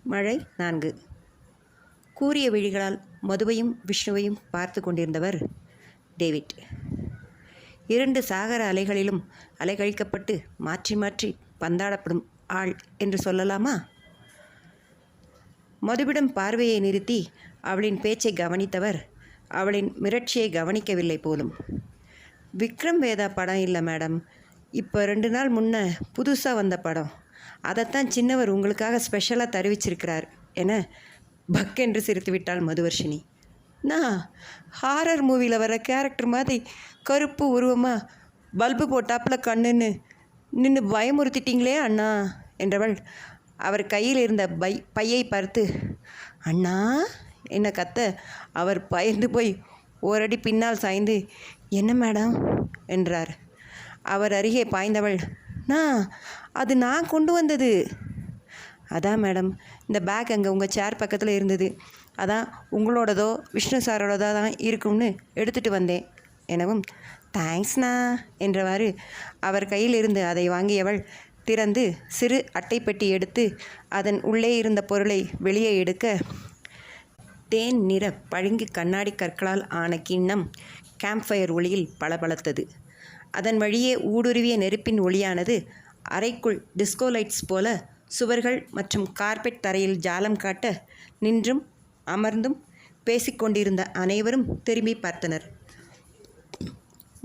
மழை 4. கூரிய விழிகளால் மதுவையும் விஷ்ணுவையும் பார்த்து கொண்டிருந்தவர் டேவிட். 2 சாகர அலைகளிலும் அலைகழிக்கப்பட்டு மாற்றி மாற்றி பந்தாடப்படும் ஆள் என்று சொல்லலாமா? மதுவிடம் பார்வையை நிறுத்தி அவளின் பேச்சை கவனித்தவர் அவளின் மிரட்சியை கவனிக்கவில்லை போலும். விக்ரம் வேதா படம் இல்லை மேடம், இப்போ 2 நாள் முன்ன புதுசாக வந்த படம், அதைத்தான் சின்னவர் உங்களுக்காக ஸ்பெஷலாக தெரிவிச்சிருக்கிறார் என பக்கென்று சிரித்து விட்டாள் மதுவர்ஷினி. நான் ஹாரர் மூவியில் வர கேரக்டர் மாதிரி கருப்பு உருவமாக பல்பு போட்டாப்பில் கண்ணுன்னு நின்று பயமுறுத்திட்டீங்களே அண்ணா என்றவள் அவர் கையில் இருந்த பையை பார்த்து அண்ணா என்ன கத்த அவர் பயந்து போய் ஓரடி பின்னால் சாய்ந்து என்ன மேடம் என்றார். அவர் அருகே பாய்ந்தவள் அது நான் கொண்டு வந்தது. அதான் மேடம், இந்த பேக் அங்கே உங்கள் சேர் பக்கத்தில் இருந்தது, அதான் உங்களோடதோ விஷ்ணு சாரோடதோ தான் இருக்கும்னு எடுத்துகிட்டு வந்தேன் எனவும் தேங்க்ஸ்ண்ணா என்றவாறு அவர் கையில் இருந்து அதை வாங்கியவள் திறந்து சிறு அட்டைப்பெட்டி எடுத்து அதன் உள்ளே இருந்த பொருளை வெளியே எடுக்க தேன் நிற பழுங்கி கண்ணாடி கற்களால் ஆன கிண்ணம் கேம்ப் ஃபயர் ஒளியில் பளபளத்தது. அதன் வழியே ஊடுருவிய நெருப்பின் ஒளியானது அறைக்குள் டிஸ்கோ லைட்ஸ் போல சுவர்கள் மற்றும் கார்பெட் தரையில் ஜாலம் காட்ட நின்றும் அமர்ந்தும் பேசிக்கொண்டிருந்த அனைவரும் திரும்பி பார்த்தனர்.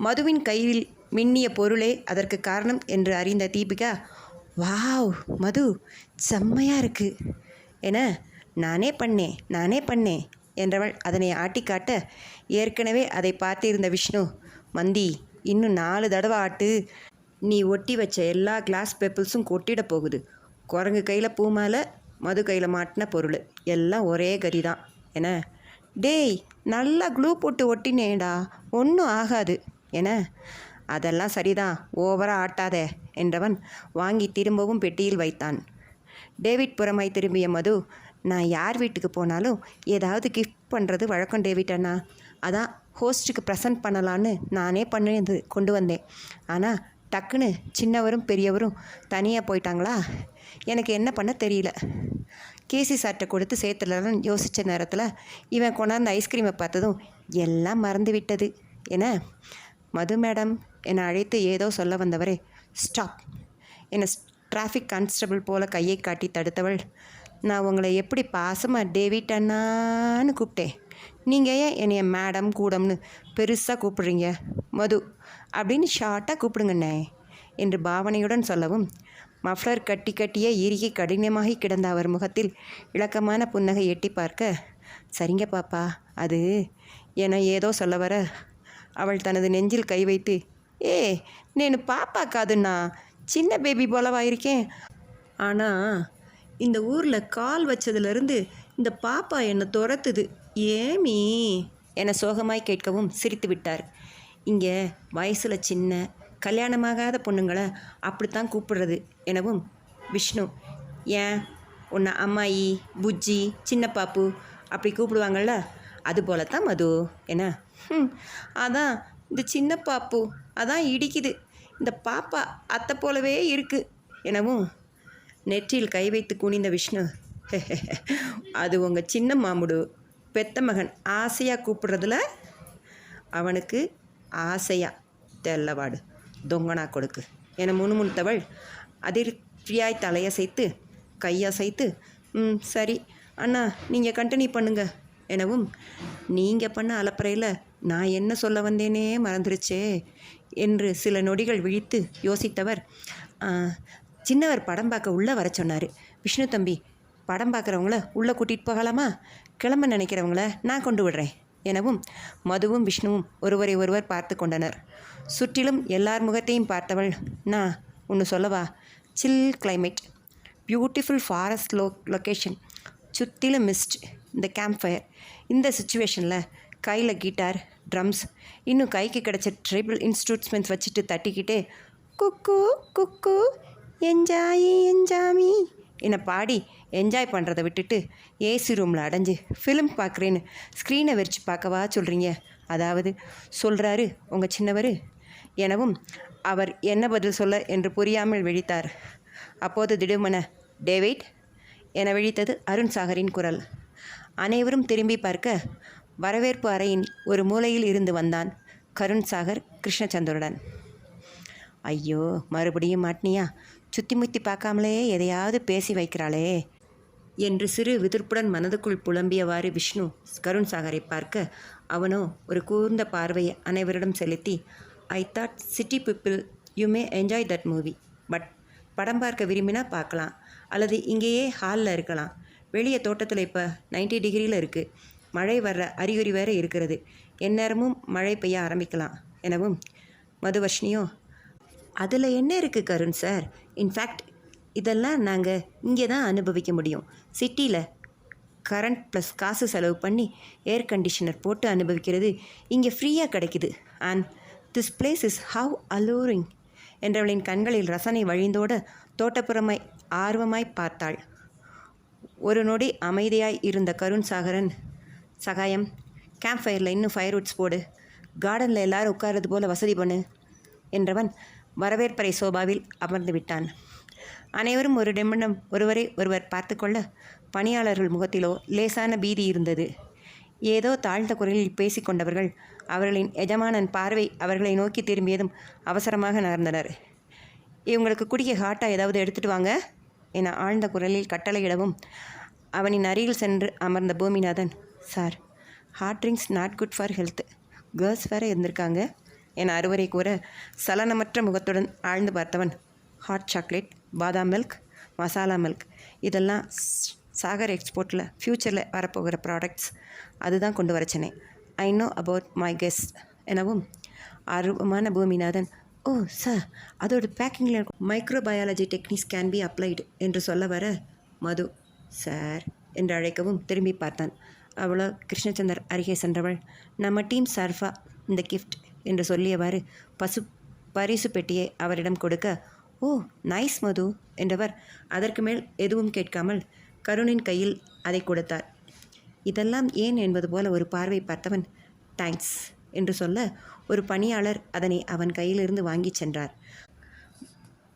மதுவின் கையில் மின்னிய பொருளே அதற்கு காரணம் என்று அறிந்த தீபிகா, வாவ் மது செம்மையாக இருக்கு என நானே பண்ணேன் என்றவள் அதனை ஆட்டி காட்ட ஏற்கனவே அதை பார்த்திருந்த விஷ்ணு, மந்தி இன்னும் 4 தடவை ஆட்டு, நீ ஒட்டி வச்ச எல்லா கிளாஸ் பெப்பிள்ஸும் கொட்டிட போகுது, குரங்கு கையில் பூ மாலை, மது கையில் மாட்டின பொருள் எல்லாம் ஒரே கறி தான் என, டேய் நல்லா க்ளூ போட்டு ஒட்டினேடா, ஒன்றும் ஆகாது என, அதெல்லாம் சரிதான் ஓவராக ஆட்டாதே என்றவன் வாங்கி திரும்பவும் பெட்டியில் வைத்தான். டேவிட் புறமாய் திரும்பிய மது, நான் யார் வீட்டுக்கு போனாலும் ஏதாவது கிஃப்ட் பண்ணுறது வழக்கம் டேவிட் அண்ணா, அதான் ஹோஸ்ட்டுக்கு ப்ரெசன்ட் பண்ணலான்னு நானே கொண்டு வந்தேன். ஆனால் டக்குன்னு சின்னவரும் பெரியவரும் தனியாக போயிட்டாங்களா, எனக்கு என்ன பண்ண தெரியல. கேசி சாட்டை கொடுத்து சேர்த்துலன்னு யோசித்த நேரத்தில் இவன் கொண்டாந்த ஐஸ்கிரீமை பார்த்ததும் எல்லாம் மறந்து விட்டது என, மது மேடம் என்னை அழைத்து ஏதோ சொல்ல வந்தவரே ஸ்டாப் என டிராஃபிக் கான்ஸ்டபிள் போல கையை காட்டி தடுத்தவள், நான் உங்களை எப்படி பாசமாக டேவிட் அண்ணான்னு கூப்பிட்டேன், நீங்கள் ஏன் என்னைய மேடம் கூடம்னு பெருசாக கூப்பிடுறீங்க, மது அப்படின்னு ஷார்ட்டாக கூப்பிடுங்கண்ணே என்று பாவனையுடன் சொல்லவும் மஃப்ளர் கட்டியே இறுகி கடினமாகி கிடந்த அவர் முகத்தில் இலக்கமான புன்னகை எட்டி பார்க்க, சரிங்க பாப்பா அது என ஏதோ சொல்ல வர அவள் தனது நெஞ்சில் கை வைத்து, நேனு பாப்பா காதுண்ணா, சின்ன பேபி போலவா இருக்கேன், ஆனால் இந்த ஊரில் கால் வச்சதுலேருந்து இந்த பாப்பா என்னை துரத்துது ஏமி என சோகமாய் கேட்கவும் சிரித்து விட்டார். இங்கே வயசில் சின்ன கல்யாணமாகாத பொண்ணுங்களை அப்படித்தான் கூப்பிடுறது எனவும் விஷ்ணு, ஏன் உன்னை அம்மாயி புஜ்ஜி சின்ன பாப்பு அப்படி கூப்பிடுவாங்கள்ல, அது போலத்தான் மது என, அதான் இந்த சின்ன பாப்பு அதான் இடிக்குது, இந்த பாப்பா அத்தை போலவே இருக்குது எனவும் நெற்றியில் கை வைத்து குனிந்த விஷ்ணு, அது உங்கள் சின்ன மாமுடு பெத்த மகன் ஆசையாக கூப்பிடுறதுல அவனுக்கு ஆசையா தெல்லவாடு தொங்கனா கொடுக்கு என முணுமுணுத்தவள் அதிர்ச்சியாய் தலையசைத்து கையசைத்து, சரி அண்ணா நீங்கள் கண்டினியூ பண்ணுங்க எனவும், நீங்கள் பண்ண அலப்பறையில் நான் என்ன சொல்ல வந்தேனே மறந்துருச்சே என்று சில நொடிகள் விழித்து யோசித்தவர், சின்னவர் படம் பார்க்க உள்ளே வர சொன்னார், விஷ்ணு தம்பி படம் பார்க்குறவங்கள உள்ளே கூட்டிகிட்டு போகலாமா, கிளம்ப நினைக்கிறவங்கள நான் கொண்டு விடுறேன் எனவும் மதுவும் விஷ்ணுவும் ஒருவரை ஒருவர் பார்த்து கொண்டனர். சுற்றிலும் எல்லார் முகத்தையும் பார்த்தவள், நான் ஒன்று சொல்லவா, சில் கிளைமேட், பியூட்டிஃபுல் ஃபாரஸ்ட் லொக்கேஷன், சுற்றிலும் மிஸ்ட், இந்த கேம்ப் ஃபயர், இந்த சுச்சுவேஷனில் கையில் கிட்டார் ட்ரம்ஸ் இன்னும் கைக்கு கிடச்ச ட்ரைபிள் இன்ஸ்ட்ருமெண்ட்ஸ் வச்சுட்டு தட்டிக்கிட்டே குக்கு குக்கு என்ஜாமி என்னை பாடி என்ஜாய் பண்ணுறதை விட்டுட்டு ஏசி ரூமில் அடைஞ்சு ஃபிலிம் பார்க்குறேன்னு ஸ்க்ரீனை வச்சு பார்க்கவா சொல்கிறீங்க, அதாவது சொல்கிறாரு உங்கள் சின்னவர் எனவும் அவர் என்ன பதில் சொல்ல என்று புரியாமல் விழித்தார். அப்போது திடுமென டேவிட் என விழித்தது அருண் சாகரின் குரல். அனைவரும் திரும்பி பார்க்க வரவேற்பு அறையின் ஒரு மூலையில் இருந்து வந்தான் கருண் சாகர் கிருஷ்ணச்சந்தருடன். ஐயோ, மறுபடியும் மாட்டினியா? சுற்றி முத்தி பார்க்காமலே எதையாவது பேசி வைக்கிறாளே என்று சிறு விதிர்ப்புடன் மனதுக்குள் புலம்பியவாறு விஷ்ணு கருண் சாகரை பார்க்க அவனோ ஒரு கூர்ந்த பார்வையை அனைவரிடம் செலுத்தி, I thought city people you may enjoy that movie, but படம் பார்க்க விரும்பினா பார்க்கலாம், அல்லது இங்கேயே ஹாலில் இருக்கலாம். வெளியே தோட்டத்தில் இப்போ 90 டிகிரியில் இருக்குது. மழை வர்ற அறிகுறி வேறு இருக்கிறது. எந்நேரமும் மழை பெய்ய ஆரம்பிக்கலாம் எனவும் மதுவர்ஷினியோ, அதில் என்ன இருக்குது கருண் சார்? இன்ஃபேக்ட் இதெல்லாம் நாங்கள் இங்கே தான் அனுபவிக்க முடியும். சிட்டியில் கரண்ட் ப்ளஸ் காசு செலவு பண்ணி ஏர் கண்டிஷனர் போட்டு அனுபவிக்கிறது இங்கே ஃப்ரீயாக கிடைக்குது. And this place is how alluring என்றவளின் கண்களில் ரசனை வழிந்தோட தோட்டப்புறமாய் ஆர்வமாய் பார்த்தாள். ஒரு நொடி அமைதியாய் இருந்த கருண் சாகரன், சகாயம், கேம்ப் ஃபயரில் இன்னும் ஃபயர்வுட்ஸ் போடு, கார்டனில் எல்லாரும் உட்கார்றது போல் வசதி பண்ணு என்றவன் வரவேற்பறை சோபாவில் அமர்ந்து விட்டான். அனைவரும் ஒரு நிமிடம் ஒருவரை ஒருவர் பார்த்து கொள்ள பணியாளர்கள் முகத்திலோ லேசான பீதி இருந்தது. ஏதோ தாழ்ந்த குரலில் பேசிக்கொண்டவர்கள் அவர்களின் எஜமானன் பார்வை அவர்களை நோக்கி திரும்பியதும் அவசரமாக நகர்ந்தனர். இவங்களுக்கு குடிக்க ஹாட்டாக ஏதாவது எடுத்துகிட்டு வாங்க என ஆழ்ந்த குரலில் கட்டளையிடவும் அவனின் அருகில் சென்று அமர்ந்த Boominathan, sir, hot drinks not good for health, girls வேறு இருந்திருக்காங்க என அறுவரை கூற சலனமற்ற முகத்துடன் ஆழ்ந்து பார்த்தவன், ஹாட் சாக்லேட், பாதாம் மில்க், மசாலா மில்க், இதெல்லாம் சாகர் எக்ஸ்போர்ட்டில் ஃப்யூச்சரில் வரப்போகிற ப்ராடக்ட்ஸ், அதுதான் கொண்டு வரச்சனே. I know about my guest எனவும் ஆர்வமான பூமிநாதன், ஓ சார், அதோட பேக்கிங்கில் microbiology techniques can be applied என்று சொல்ல வர மது சார் என்று அழைக்கவும் திரும்பி பார்த்தான். அவ்வளோ கிருஷ்ணச்சந்தர் அருகே சென்றவள், நம்ம டீம் சார்ஃபா இந்த கிஃப்ட் என்று சொல்லியவாறு பரிசு பெட்டியை அவரிடம் கொடுக்க, ஓ நைஸ் மது என்றவர் அதற்கு மேல் எதுவும் கேட்காமல் கருணின் கையில் அதை கொடுத்தார். இதெல்லாம் ஏன் என்பது போல ஒரு பார்வை பார்த்தவன், தேங்க்ஸ் என்று சொல்ல ஒரு பணியாளர் அதனை அவன் கையிலிருந்து வாங்கி சென்றார்.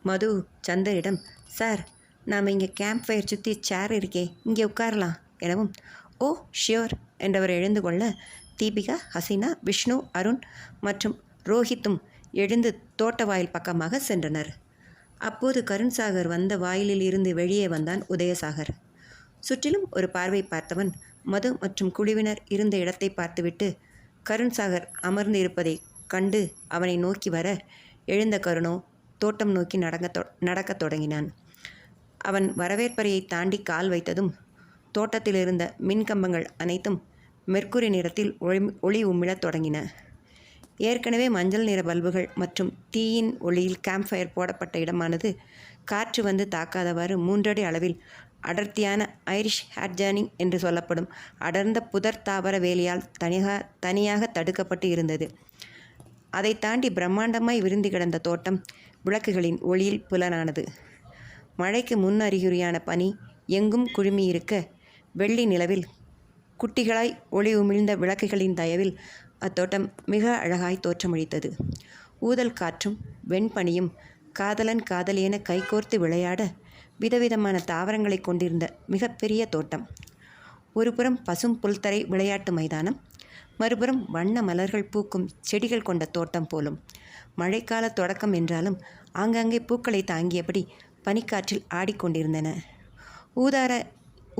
மது சந்தரிடம், சார், நாம் இங்கே கேம்ப் ஃபயர் சுற்றி சேர் இருக்கே, இங்கே உட்காரலாம் எனவும், ஓ ஷியோர் என்றவர் எழுந்து கொள்ள தீபிகா, ஹசீனா, விஷ்ணு, அருண் மற்றும் ரோஹித்தும் எழுந்து தோட்ட வாயில் பக்கமாக சென்றனர். அப்போது கருண் சாகர் வந்த வாயிலில் இருந்து வெளியே வந்தான் உதயசாகர். சுற்றிலும் ஒரு பார்வை பார்த்தவன் மது மற்றும் குழுவினர் இருந்த இடத்தை பார்த்துவிட்டு கருண் சாகர் அமர்ந்து இருப்பதை கண்டு அவனை நோக்கி வர எழுந்த கருணோ தோட்டம் நோக்கி நடக்கத் தொடங்கினான். அவன் வரவேற்பறையை தாண்டி கால் வைத்ததும் தோட்டத்தில் இருந்த மின்கம்பங்கள் அனைத்தும் மெர்க்குரி நிறத்தில் ஒளி உமிழத் தொடங்கின. ஏற்கனவே மஞ்சள் நிற பல்புகள் மற்றும் தீயின் ஒளியில் கேம்ப் ஃபயர் போடப்பட்ட இடமானது காற்று வந்து தாக்காதவாறு 3 அடி அளவில் அடர்த்தியான ஐரிஷ் ஹேட்ஜர்னிங் என்று சொல்லப்படும் அடர்ந்த புதர் தாவர வேலியால் தனியாக தடுக்கப்பட்டு இருந்தது. அதை தாண்டி பிரம்மாண்டமாய் விரிந்து கிடந்த தோட்டம் விளக்குகளின் ஒளியில் புலனானது. மழைக்கு முன் அறிகுறியான பனி எங்கும் குழுமியிருக்க வெள்ளி நிலவில் குட்டிகளாய் ஒளி உமிழ்ந்த விளக்குகளின் தயவில் அத்தோட்டம் மிக அழகாய் தோற்றமளித்தது. ஊதல் காற்றும் வெண்பனியும் காதலன் காதலியென கைகோர்த்து விளையாட விதவிதமான தாவரங்களை கொண்டிருந்த மிகப்பெரிய தோட்டம். ஒருபுறம் பசும் புல்தரை விளையாட்டு மைதானம், மறுபுறம் வண்ண மலர்கள் பூக்கும் செடிகள் கொண்ட தோட்டம் போலும். மழைக்கால தொடக்கம் என்றாலும் ஆங்காங்கே பூக்களை தாங்கியபடி பனிக்காற்றில் ஆடிக்கொண்டிருந்தன.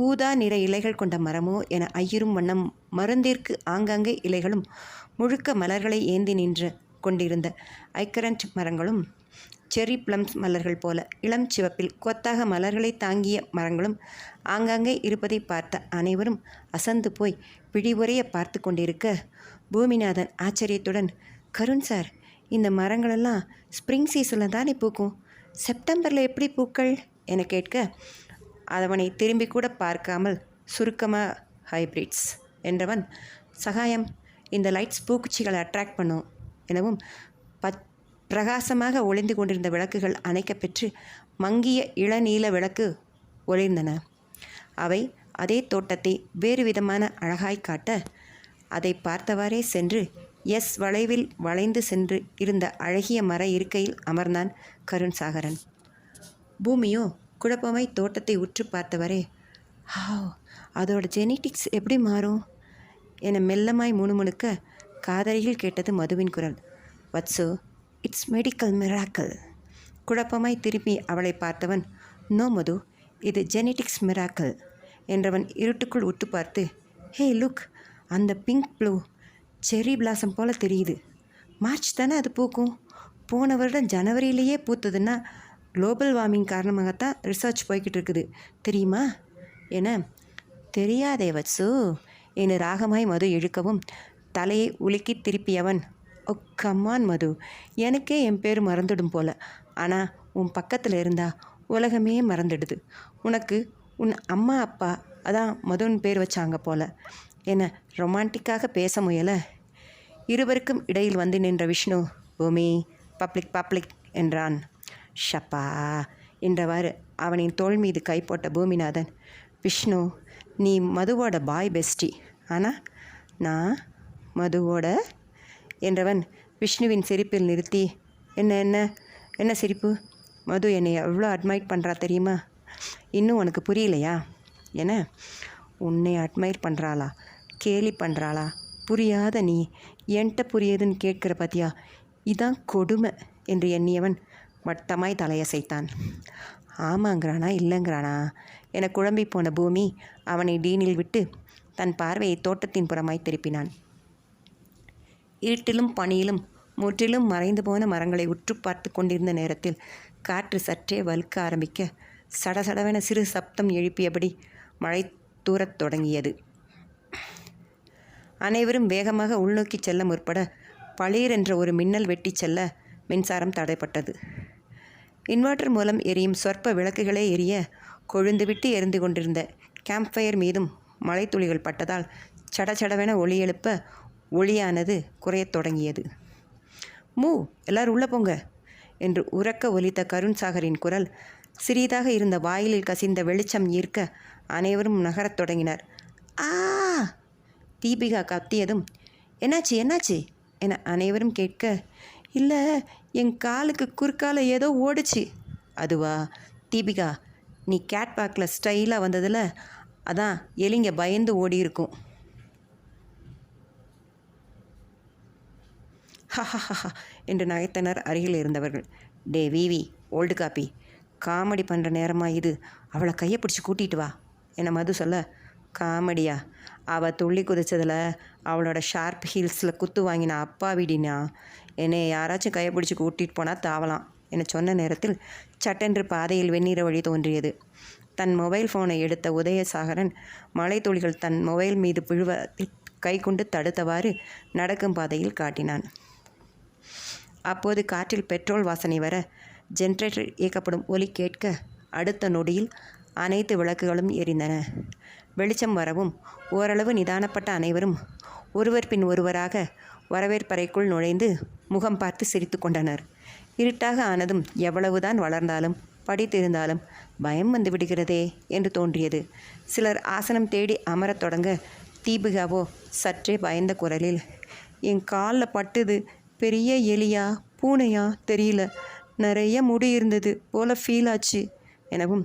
ஊதா நிற இலைகள் கொண்ட மரமோ என ஐயரும் வண்ணம் மருந்திற்கு ஆங்காங்கே இலைகளும் முழுக்க மலர்களை ஏந்தி நின்று கொண்டிருந்த ஐக்கரண்ட் மரங்களும், செர்ரி பிளம்ஸ் மலர்கள் போல இளம் சிவப்பில் கொத்தாக மலர்களை தாங்கிய மரங்களும் ஆங்காங்கே இருப்பதை பார்த்த அனைவரும் அசந்து போய் பிடிவுரைய பார்த்து கொண்டிருக்க பூமிநாதன் ஆச்சரியத்துடன், கருண் சார், இந்த மரங்களெல்லாம் ஸ்ப்ரிங் சீசனில் தானே பூக்கும், செப்டம்பரில் எப்படி பூக்கள் என கேட்க அவனை திரும்பி கூட பார்க்காமல் சுருக்கமாக ஹைப்ரிட்ஸ் என்றவன், சகாயம், இந்த லைட்ஸ் பூக்குச்சிகளை அட்ராக்ட் பண்ணும் எனவும் பிரகாசமாக ஒளிந்து கொண்டிருந்த விளக்குகள் அணைக்கப்பெற்று மங்கிய இளநீல விளக்கு ஒளிர்ந்தன. அவை அதே தோட்டத்தை வேறு விதமான அழகாய் காட்ட அதை பார்த்தவாறே சென்று எஸ் வளைவில் வளைந்து சென்று இருந்த அழகிய மர இருக்கையில் அமர்ந்தான் கருண் சாகரன். பூமியோ குழப்பமாய் தோட்டத்தை உற்று பார்த்தவரே, ஹாவ், அதோட ஜெனட்டிக்ஸ் எப்படி மாறும் என மெல்லமாய் முணுமுணுக்க காதலியில் கேட்டது மதுவின் குரல். வத்சு, இட்ஸ் மெடிக்கல் மிராக்கல். குழப்பமாய் திரும்பி அவளை பார்த்தவன், நோ மது, இது ஜெனட்டிக்ஸ் மிராக்கல் என்றவன் இருட்டுக்குள் உற்று பார்த்து, ஹே லுக், அந்த பிங்க் ப்ளூ செர்ரி பிளாசம் போல தெரியுது. மார்ச் தானே அது பூக்கும். போன வருடம் ஜனவரியிலேயே பூத்ததுன்னா குளோபல் வார்மிங் காரணமாகத்தான் ரிசர்ச் போய்கிட்டு இருக்குது தெரியுமா என. தெரியாதே வத்சு என ராகமாய் மது இழுக்கவும் தலையை உலுக்கி திருப்பியவன், ஓ கம்மான் மது, எனக்கே என் பேர் மறந்துடும் போல. ஆனால் உன் பக்கத்தில் இருந்தா உலகமே மறந்துடுது. உனக்கு உன் அம்மா அப்பா அதான் மதுன்னு பேர் வச்சாங்க போல என ரொமான்டிக்காக பேச முயல. இருவருக்கும் இடையில் வந்து நின்ற விஷ்ணு, பூமி, பப்ளிக் பப்ளிக் என்றான். ஷப்பா என்றவாறு அவனின் தோள் மீது கை போட்ட பூமிநாதன், விஷ்ணு, நீ மதுவோட பாய் பெஸ்டி, ஆனால் நான் மதுவோட என்றவன் விஷ்ணுவின் சிரிப்பில் நிறுத்தி, என்ன என்ன என்ன சிரிப்பு? மது என்னை எவ்வளோ அட்மைர் பண்ணுறா தெரியுமா? இன்னும் உனக்கு புரியலையா என. உன்னை அட்மைர் பண்ணுறாளா, கேலி பண்ணுறாளா? புரியாத நீ என்கிட்ட புரியுதுன்னு கேட்குற பார்த்தியா, இதான் கொடுமை என்று எண்ணியவன் வட்டமாய் தலையசைத்தான். ஆமாங்கிறானா இல்லைங்கிறானா என குழம்பி போன பூமி அவனை டீனில் விட்டு தன் பார்வையை தோட்டத்தின் புறமாய் திருப்பினான். இருட்டிலும் பனியிலும் முற்றிலும் மறைந்து போன மரங்களை உற்று பார்த்து கொண்டிருந்த நேரத்தில் காற்று சற்றே வலுக்க ஆரம்பிக்க சடசடவென சிறு சப்தம் எழுப்பியபடி மழை தூரத் தொடங்கியது. அனைவரும் வேகமாக உள்நோக்கி செல்ல முற்பட பளீர் என்ற ஒரு மின்னல் வெட்டி செல்ல மின்சாரம் தடைப்பட்டது. இன்வெர்ட்டர் மூலம் எரியும் சொற்ப விளக்குகளே எரிய கொழுந்துவிட்டு எரிந்து கொண்டிருந்த கேம்ப் ஃபயர் மீதும் மழை துளிகள் பட்டதால் சடச்சடவென ஒளி எழுப்ப ஒளியானது குறையத் தொடங்கியது. எல்லாரும் உள்ளே போங்க என்று உரக்க ஒலித்த கருண் சாகரின் குரல் சிறிதாக இருந்த வாயிலில் கசிந்த வெளிச்சம் ஈர்க்க அனைவரும் நகரத் தொடங்கினர். ஆ! தீபிகா கத்தியதும், என்னாச்சு என்னாச்சு என அனைவரும் கேட்க, இல்லை, என் காலுக்கு குறுக்கால ஏதோ ஓடுச்சு. அதுவா? தீபிகா, நீ கேட் வாக்கில் ஸ்டைலாக வந்ததில் அதான் எலிங்க பயந்து ஓடி இருக்கும். ஹஹஹா என்று நகைத்தனர் அருகில் இருந்தவர்கள். டே விவி, ஓல்டு காப்பி, காமெடி பண்ணுற நேரமாக இது, அவளை கையை பிடிச்சி கூட்டிகிட்டு வா என மது சொல்ல, காமெடியா? அவள் துள்ளி குதிச்சதில் அவளோட ஷார்ப் ஹீல்ஸில் குத்து வாங்கின அப்பா விடினா என்னை யாராச்சும் கையை பிடிச்சி கூட்டிகிட்டு போனால் தாவலாம் என சொன்ன நேரத்தில் சட்டென்று பாதையில் வெந்நீர வழி தோன்றியது. தன் மொபைல் ஃபோனை எடுத்த உதயசாகரன் மழை துளிகள் தன் மொபைல் மீது விழுவ கை கொண்டு தடுத்தவாறு நடக்கும் பாதையில் காட்டினான். அப்போது காற்றில் பெட்ரோல் வாசனை வர ஜென்ரேட்டர் இயக்கப்படும் ஒலி கேட்க அடுத்த நொடியில் அனைத்து விளக்குகளும் எரிந்தன. வெளிச்சம் வரவும் ஓரளவு நிதானப்பட்ட அனைவரும் ஒருவர் பின் ஒருவராக வரவேற்பறைக்குள் நுழைந்து முகம் பார்த்து சிரித்து கொண்டனர். இருட்டாக ஆனதும் எவ்வளவுதான் வளர்ந்தாலும் படித்திருந்தாலும் பயம் வந்து விடுகிறதே என்று தோன்றியது. சிலர் ஆசனம் தேடி அமரத் தொடங்க தீபிகாவோ சற்றே பயந்த குரலில், என் காலில் பட்டுது, பெரிய எலியா பூனையா தெரியல, நிறைய முடி இருந்தது போல ஃபீல் ஆச்சு எனவும்,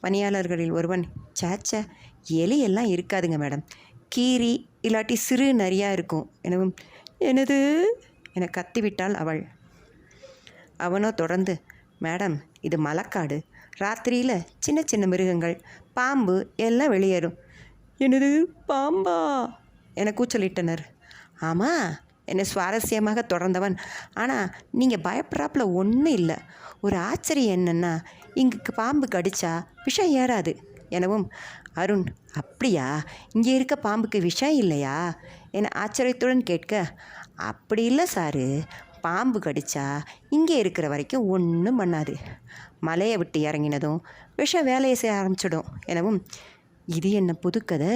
பணியாளர்களில் ஒருவன், சேச்ச, எலி எல்லாம் இருக்காதுங்க மேடம், கீரி இல்லாட்டி சிறு நரியாக இருக்கும் எனவும், எனது என கத்திவிட்டாள் அவள். அவனோ தொடர்ந்து, மேடம், இது மலைக்காடு, ராத்திரியில் சின்ன சின்ன மிருகங்கள், பாம்பு எல்லாம் வெளியேறும். எனது பாம்பா என கூச்சலிட்டனர். ஆமாம் என்னை சுவாரஸ்யமாக தொடர்ந்தவன், ஆனால் நீங்கள் பயப்படுறாப்புல ஒன்றும் இல்லை. ஒரு ஆச்சரியம் என்னென்னா, இங்கு பாம்பு கடிச்சா விஷம் ஏறாது எனவும், அருண், அப்படியா, இங்கே இருக்க பாம்புக்கு விஷம் இல்லையா என ஆச்சரியத்துடன் கேட்க, அப்படி இல்லை சாரு, பாம்பு கடிச்சா இங்கே இருக்கிற வரைக்கும் ஒன்றும் பண்ணாது, மலையை விட்டு இறங்கினதும் விஷம் வேலையை செய்ய ஆரம்பிச்சிடும் எனவும், இது என்ன புதுக்கதை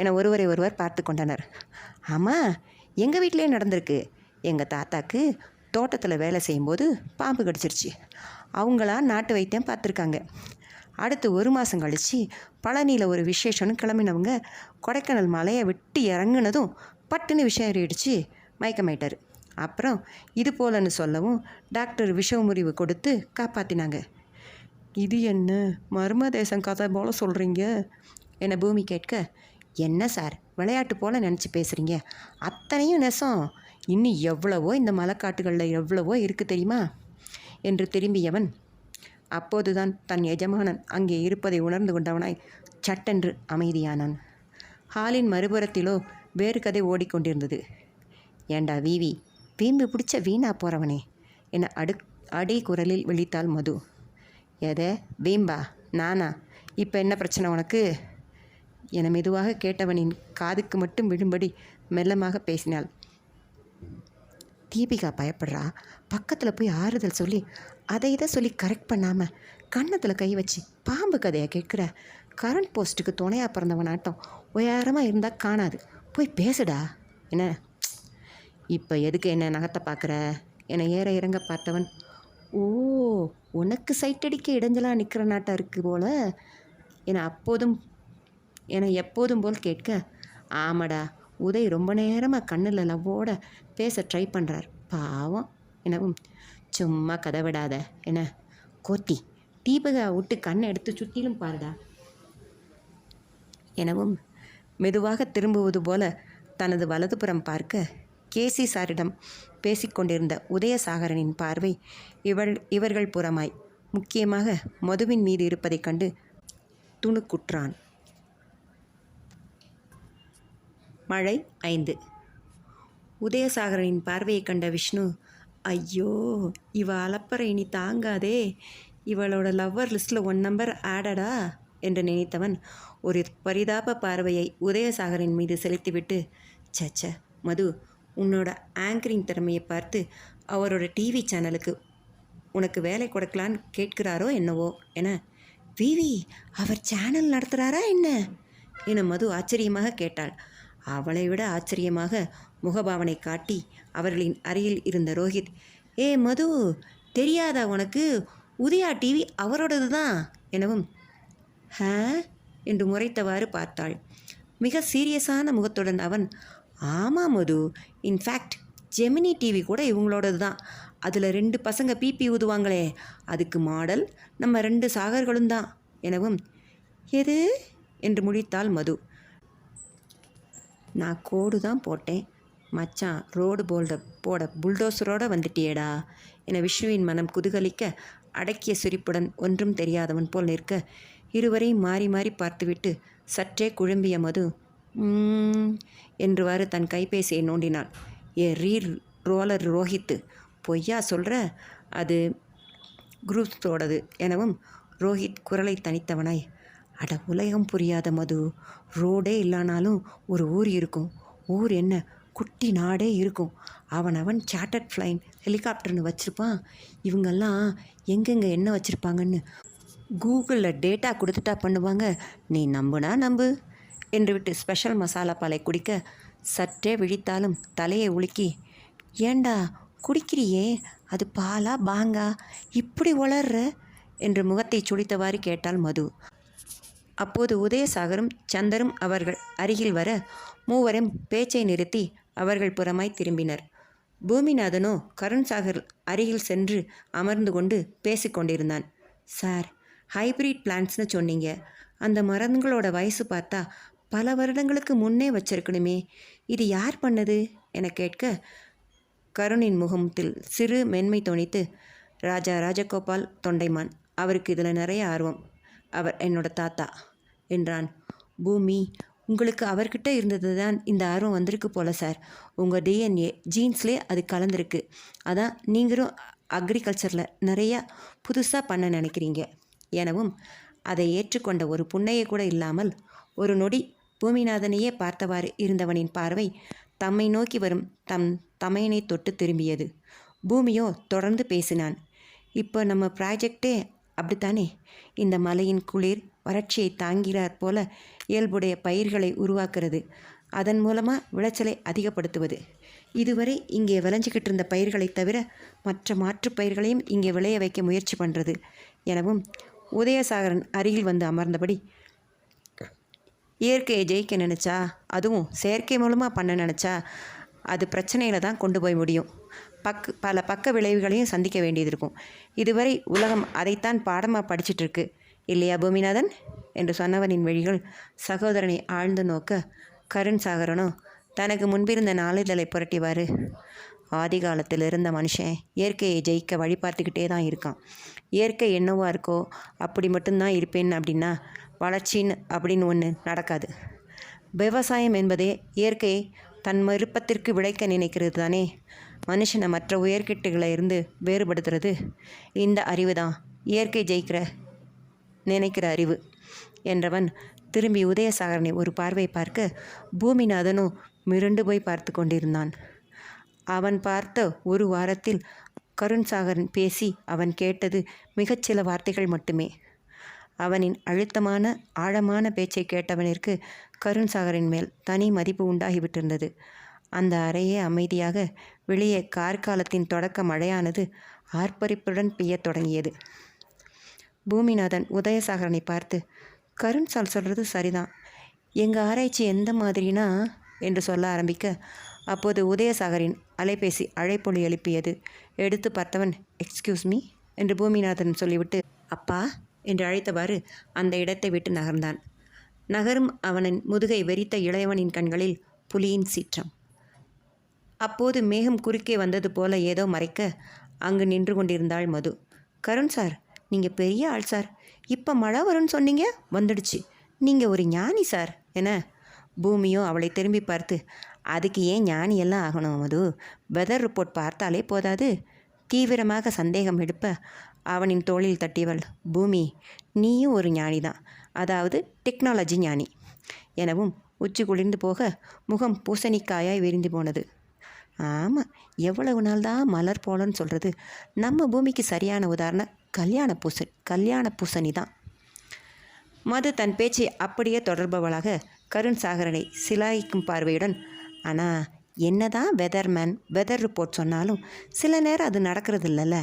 என ஒருவரை ஒருவர் பார்த்து கொண்டனர். ஆமாம், எங்கள் வீட்டிலே நடந்திருக்கு. எங்கள் தாத்தாக்கு தோட்டத்தில் வேலை செய்யும்போது பாம்பு கடிச்சிருச்சு. அவங்களா நாட்டு வைத்தியம் பார்த்துருக்காங்க. அடுத்து 1 மாதம் கழித்து பழனியில் ஒரு விசேஷம்னு கிளம்பினவங்க கொடைக்கானல் மலையை விட்டு இறங்குனதும் பட்டுன்னு விஷம் ஏறிடுச்சு, மயக்கமாயிட்டார். அப்புறம் இது போலன்னு சொல்லவும் டாக்டர் விஷ முறிவு கொடுத்து காப்பாற்றினாங்க. இது என்ன மர்ம தேசம் கதை போல் சொல்கிறீங்க? என பூமி கேட்க, என்ன சார் விளையாட்டு போல் நினச்சி பேசுகிறீங்க, அத்தனையும் நெசம், இன்னும் எவ்வளவோ இந்த மலைக்காட்டுகளில் எவ்வளவோ இருக்குது தெரியுமா என்று திரும்பியவன் அப்போதுதான் தன் எஜமானன் அங்கே இருப்பதை உணர்ந்து கொண்டவனாய் சட்டென்று அமைதியானான். ஹாலின் மறுபுறத்திலோ வேறு கதை ஓடிக்கொண்டிருந்தது. ஏண்டா வீவி, வீம்பு பிடிச்ச வீணா போகிறவனே என அடி குரலில் விழித்தாள் மது. எதை வீம்பா? நானா? இப்போ என்ன பிரச்சனை உனக்கு என மெதுவாக கேட்டவனின் காதுக்கு மட்டும் விழும்படி மெல்லமாக பேசினாள். தீபிகா பயப்படுறா, பக்கத்தில் போய் ஆறுதல் சொல்லி அதை இதை சொல்லி கரெக்ட் பண்ணாமல் கன்னத்தில் கை வச்சு பாம்பு கதையை கேட்குற. கரண்ட் போஸ்ட்டுக்கு துணையாக பிறந்தவனாட்டம் உயரமாக இருந்தால் காணாது, போய் பேசுடா என்ன. இப்போ எதுக்கு என்ன நகத்தை பார்க்குற என ஏற இறங்க பார்த்தவன், ஓ உனக்கு சைட்டடிக்க இடைஞ்சலாக நிற்கிற நாட்டாக இருக்குது போல என எப்போதும் போல் கேட்க, ஆமாடா உதய் ரொம்ப நேரமாக கண்ணில் லவ்வோட பேச ட்ரை பண்ணுறார் பாவம் எனவும், சும்மா கதை விடாத என கோத்தி தீபகா விட்டு கண்ணை எடுத்து சுற்றிலும் பாருடா எனவும் மெதுவாக திரும்புவது போல தனது வலதுபுறம் பார்க்க, கேசி சாரிடம் பேசிக்கொண்டிருந்த உதயசாகரனின் பார்வை இவர்கள் புறமாய் முக்கியமாக மதுவின் மீது இருப்பதைக் கண்டு துணுக்குற்றான். மழை 5. உதயசாகரனின் பார்வையை கண்ட விஷ்ணு, ஐயோ இவ அலப்பறை இனி தாங்காதே, இவளோட லவ்வர் லிஸ்ட்டில் 1 நம்பர் ஆடடா என்று நினைத்தவன் ஒரு பரிதாப பார்வையை உதயசாகரின் மீது செலுத்திவிட்டு, சச்ச மது, உன்னோட ஆங்கரிங் திறமையை பார்த்து அவரோட டிவி சேனலுக்கு உனக்கு வேலை கொடுக்கலான்னு கேட்கிறாரோ என்னவோ என, விவி அவர் சேனல் நடத்துகிறாரா என்ன என மது ஆச்சரியமாக கேட்டாள். அவளை விட ஆச்சரியமாக முகபாவனை காட்டி அவர்களின் அருகில் இருந்த ரோஹித், ஏ மது தெரியாதா உனக்கு, உதயா டிவி அவரோடது தான் எனவும், ஹ என்று முறைத்தவாறு பார்த்தாள். மிக சீரியஸான முகத்துடன் அவன், ஆமாம் மது, இன்ஃபேக்ட் ஜெமினி டிவி கூட இவங்களோடது தான், அதில் 2 பசங்க பிபி ஊதுவாங்களே அதுக்கு மாடல் நம்ம 2 சாகர்களும் தான் எனவும், எது என்று முழித்தாள் மது. நான் கோடு தான் போட்டேன் மச்சான், ரோடு போட புல்டோசரோடு வந்துட்டியேடா என விஷ்ணுவின் மனம் குதூகலிக்க, அடக்கிய சிரிப்புடன் ஒன்றும் தெரியாதவன் போல் நிற்க இருவரையும் மாறி மாறி பார்த்துவிட்டு சற்றே குழம்பிய மது என்றுவாறு தன் கைபேசியை நோண்டினாள். ஏ ரோலர் ரோஹித்து, பொய்யா சொல்கிற, அது குரூப்ஸோடது எனவும் ரோஹித் குரலை தனித்தவனாய், அட உலகம் புரியாத மது, ரோடே இல்லைனாலும் ஒரு ஊர் இருக்கும், ஊர் என்ன குட்டி நாடே இருக்கும், அவன் சார்ட்டர்ட் ஃப்ளைன் ஹெலிகாப்டர்னு வச்சுருப்பான், இவங்கெல்லாம் எங்கெங்கே என்ன வச்சுருப்பாங்கன்னு கூகுளில் டேட்டா கொடுத்துட்டா பண்ணுவாங்க, நீ நம்புனா நம்பு என்று விட்டு ஸ்பெஷல் மசாலா பாலை குடிக்க சற்றே விழித்தாலும் தலையை உலுக்கி, ஏண்டா குடிக்கிறியே, அது பாலா பாங்கா இப்படி உளர்ற என்று முகத்தை சுழித்தவாறு கேட்டாள் மது. அப்போது உதயசாகரும் சந்தரும் அவர்கள் அருகில் வர மூவரும் பேச்சை நிறுத்தி அவர்கள் புறமாய் திரும்பினர். பூமிநாதனோ கருண்சாகர் அருகில் சென்று அமர்ந்து கொண்டு பேசிக்கொண்டிருந்தான். சார், ஹைப்ரிட் பிளான்ட்ஸ்னு சொன்னீங்க, அந்த மரங்களோட வயசு பார்த்தா பல வருடங்களுக்கு முன்னே வச்சிருக்கணுமே, இது யார் பண்ணது என கேட்க கருணின் முகத்தில் சிறு மென்மை தோணித்து, ராஜா ராஜகோபால் தொண்டைமான், அவருக்கு இதில் நிறைய ஆர்வம், அவர் என்னோட தாத்தா என்றான். பூமி, உங்களுக்கு அவர்கிட்ட இருந்தது தான் இந்த ஆர்வம் வந்திருக்கு போல சார், உங்கள் டிஎன்ஏ ஜீன்ஸ்லேயே அது கலந்துருக்கு, அதான் நீங்களும் அக்ரிகல்ச்சரில் நிறையா புதுசாக பண்ண நினைக்கிறீங்க எனவும், அதை ஏற்றுக்கொண்ட ஒரு புன்னையை கூட இல்லாமல் ஒரு நொடி பூமிநாதனையே பார்த்தவாறு இருந்தவனின் பார்வை தம்மை நோக்கி வரும் தம் தமையனை தொட்டு திரும்பியது. பூமியோ தொடர்ந்து பேசினான். இப்போ நம்ம ப்ராஜெக்டே அப்படித்தானே, இந்த மலையின் குளிர் வறட்சியை தாங்கிறார் போல இயல்புடைய பயிர்களை உருவாக்குறது, அதன் மூலமாக விளைச்சலை அதிகப்படுத்துவது, இதுவரை இங்கே விளைஞ்சிக்கிட்டு இருந்த பயிர்களை தவிர மற்ற மாற்று பயிர்களையும் இங்கே விளைய வைக்க முயற்சி பண்ணுறது எனவும், உதயசாகரன் அருகில் வந்து அமர்ந்தபடி, இயற்கையை ஜெயிக்க நினச்சா, அதுவும் செயற்கை மூலமாக பண்ண நினச்சா அது பிரச்சனையில் தான் கொண்டு போய் முடியும், பல பக்க விளைவுகளையும் சந்திக்க வேண்டியது இருக்கும். இதுவரை உலகம் அதைத்தான் பாடமாக படிச்சிட்ருக்கு இல்லையா பூமிநாதன் என்று சொன்னவனின் வழிகள் சகோதரனை ஆழ்ந்து நோக்க, கருண் சாகரனோ தனக்கு முன்பிருந்த நாளிதழை புரட்டிவார். ஆதி காலத்தில் இருந்த மனுஷன் இயற்கையை ஜெயிக்க வழி பார்த்துக்கிட்டே தான் இருக்கான். இயற்கை என்னவா இருக்கோ அப்படி மட்டும்தான் இருப்பேன் அப்படின்னா வளர்ச்சின்னு அப்படின்னு ஒன்று நடக்காது. விவசாயம் என்பதே இயற்கையை தன் விருப்பத்திற்கு விளைக்க நினைக்கிறது தானே. மனுஷனை மற்ற உயர்கட்டுகளை இருந்து வேறுபடுத்துறது இந்த அறிவு தான், இயற்கை ஜெயிக்கிற நினைக்கிற அறிவு என்றவன் திரும்பி உதயசாகரனை ஒரு பார்வை பார்க்க, பூமிநாதனும் மிரண்டு போய் பார்த்து கொண்டிருந்தான். அவன் பார்த்த ஒரு வாரத்தில் கருண் சாகரன் பேசி அவன் கேட்டது மிகச்சில வார்த்தைகள் மட்டுமே. அவனின் அழுத்தமான ஆழமான பேச்சை கேட்டவனிற்கு கருண் சாகரின் மேல் தனி மதிப்பு உண்டாகிவிட்டிருந்தது. அந்த அறையே அமைதியாக வெளியே கார்காலத்தின் தொடக்க மழையானது ஆர்ப்பரிப்புடன் பெய்யத் தொடங்கியது. பூமிநாதன் உதயசாகரனை பார்த்து, கருண் சார் சொல்கிறது சரிதான், எங்கள் ஆராய்ச்சி எந்த மாதிரினா என்று சொல்ல ஆரம்பிக்க, அப்போது உதயசாகரின் அலைபேசி அழைப்பொலி எழுப்பியது. எடுத்து பார்த்தவன், எக்ஸ்கியூஸ் மீ என்று பூமிநாதன் சொல்லிவிட்டு, அப்பா என்று அழைத்தவாறு அந்த இடத்தை விட்டு நகர்ந்தான். நகரும் அவனின் முதுகை வெறித்த இளையவனின் கண்களில் புலியின் சீற்றம். அப்போது மேகம் குறுக்கே வந்தது போல ஏதோ மறைக்க அங்கு நின்று கொண்டிருந்தாள் மது. கருண் சார், நீங்கள் பெரிய ஆள் சார், இப்போ மழை வரும்னு சொன்னீங்க, வந்துடுச்சு, நீங்கள் ஒரு ஞானி சார் என. பூமியோ அவளை திரும்பி பார்த்து, அதுக்கு ஏன் ஞானியெல்லாம் ஆகணும் மது, வெதர் ரிப்போர்ட் பார்த்தாலே போதாது தீவிரமாக சந்தேகம் எடுப்ப அவனின் தோளில் தட்டியவள், பூமி நீயும் ஒரு ஞானி தான், அதாவது டெக்னாலஜி ஞானி எனவும் உச்சி குளிர்ந்து போக முகம் பூசணிக்காயாய் விரிந்து போனது. ஆமாம், எவ்வளவு நாள் தான் மலர் போலன்னு சொல்கிறது. நம்ம பூமிக்கு சரியான உதாரணம் கல்யாண பூசணி தான். மது தன் பேச்சை அப்படியே தொடர்பவளாக கருண் சாகரனை சிலாயிக்கும் பார்வையுடன், ஆனால் என்னதான் வெதர் ரிப்போர்ட் சொன்னாலும் சில நேரம் அது நடக்கிறது இல்லைல்ல.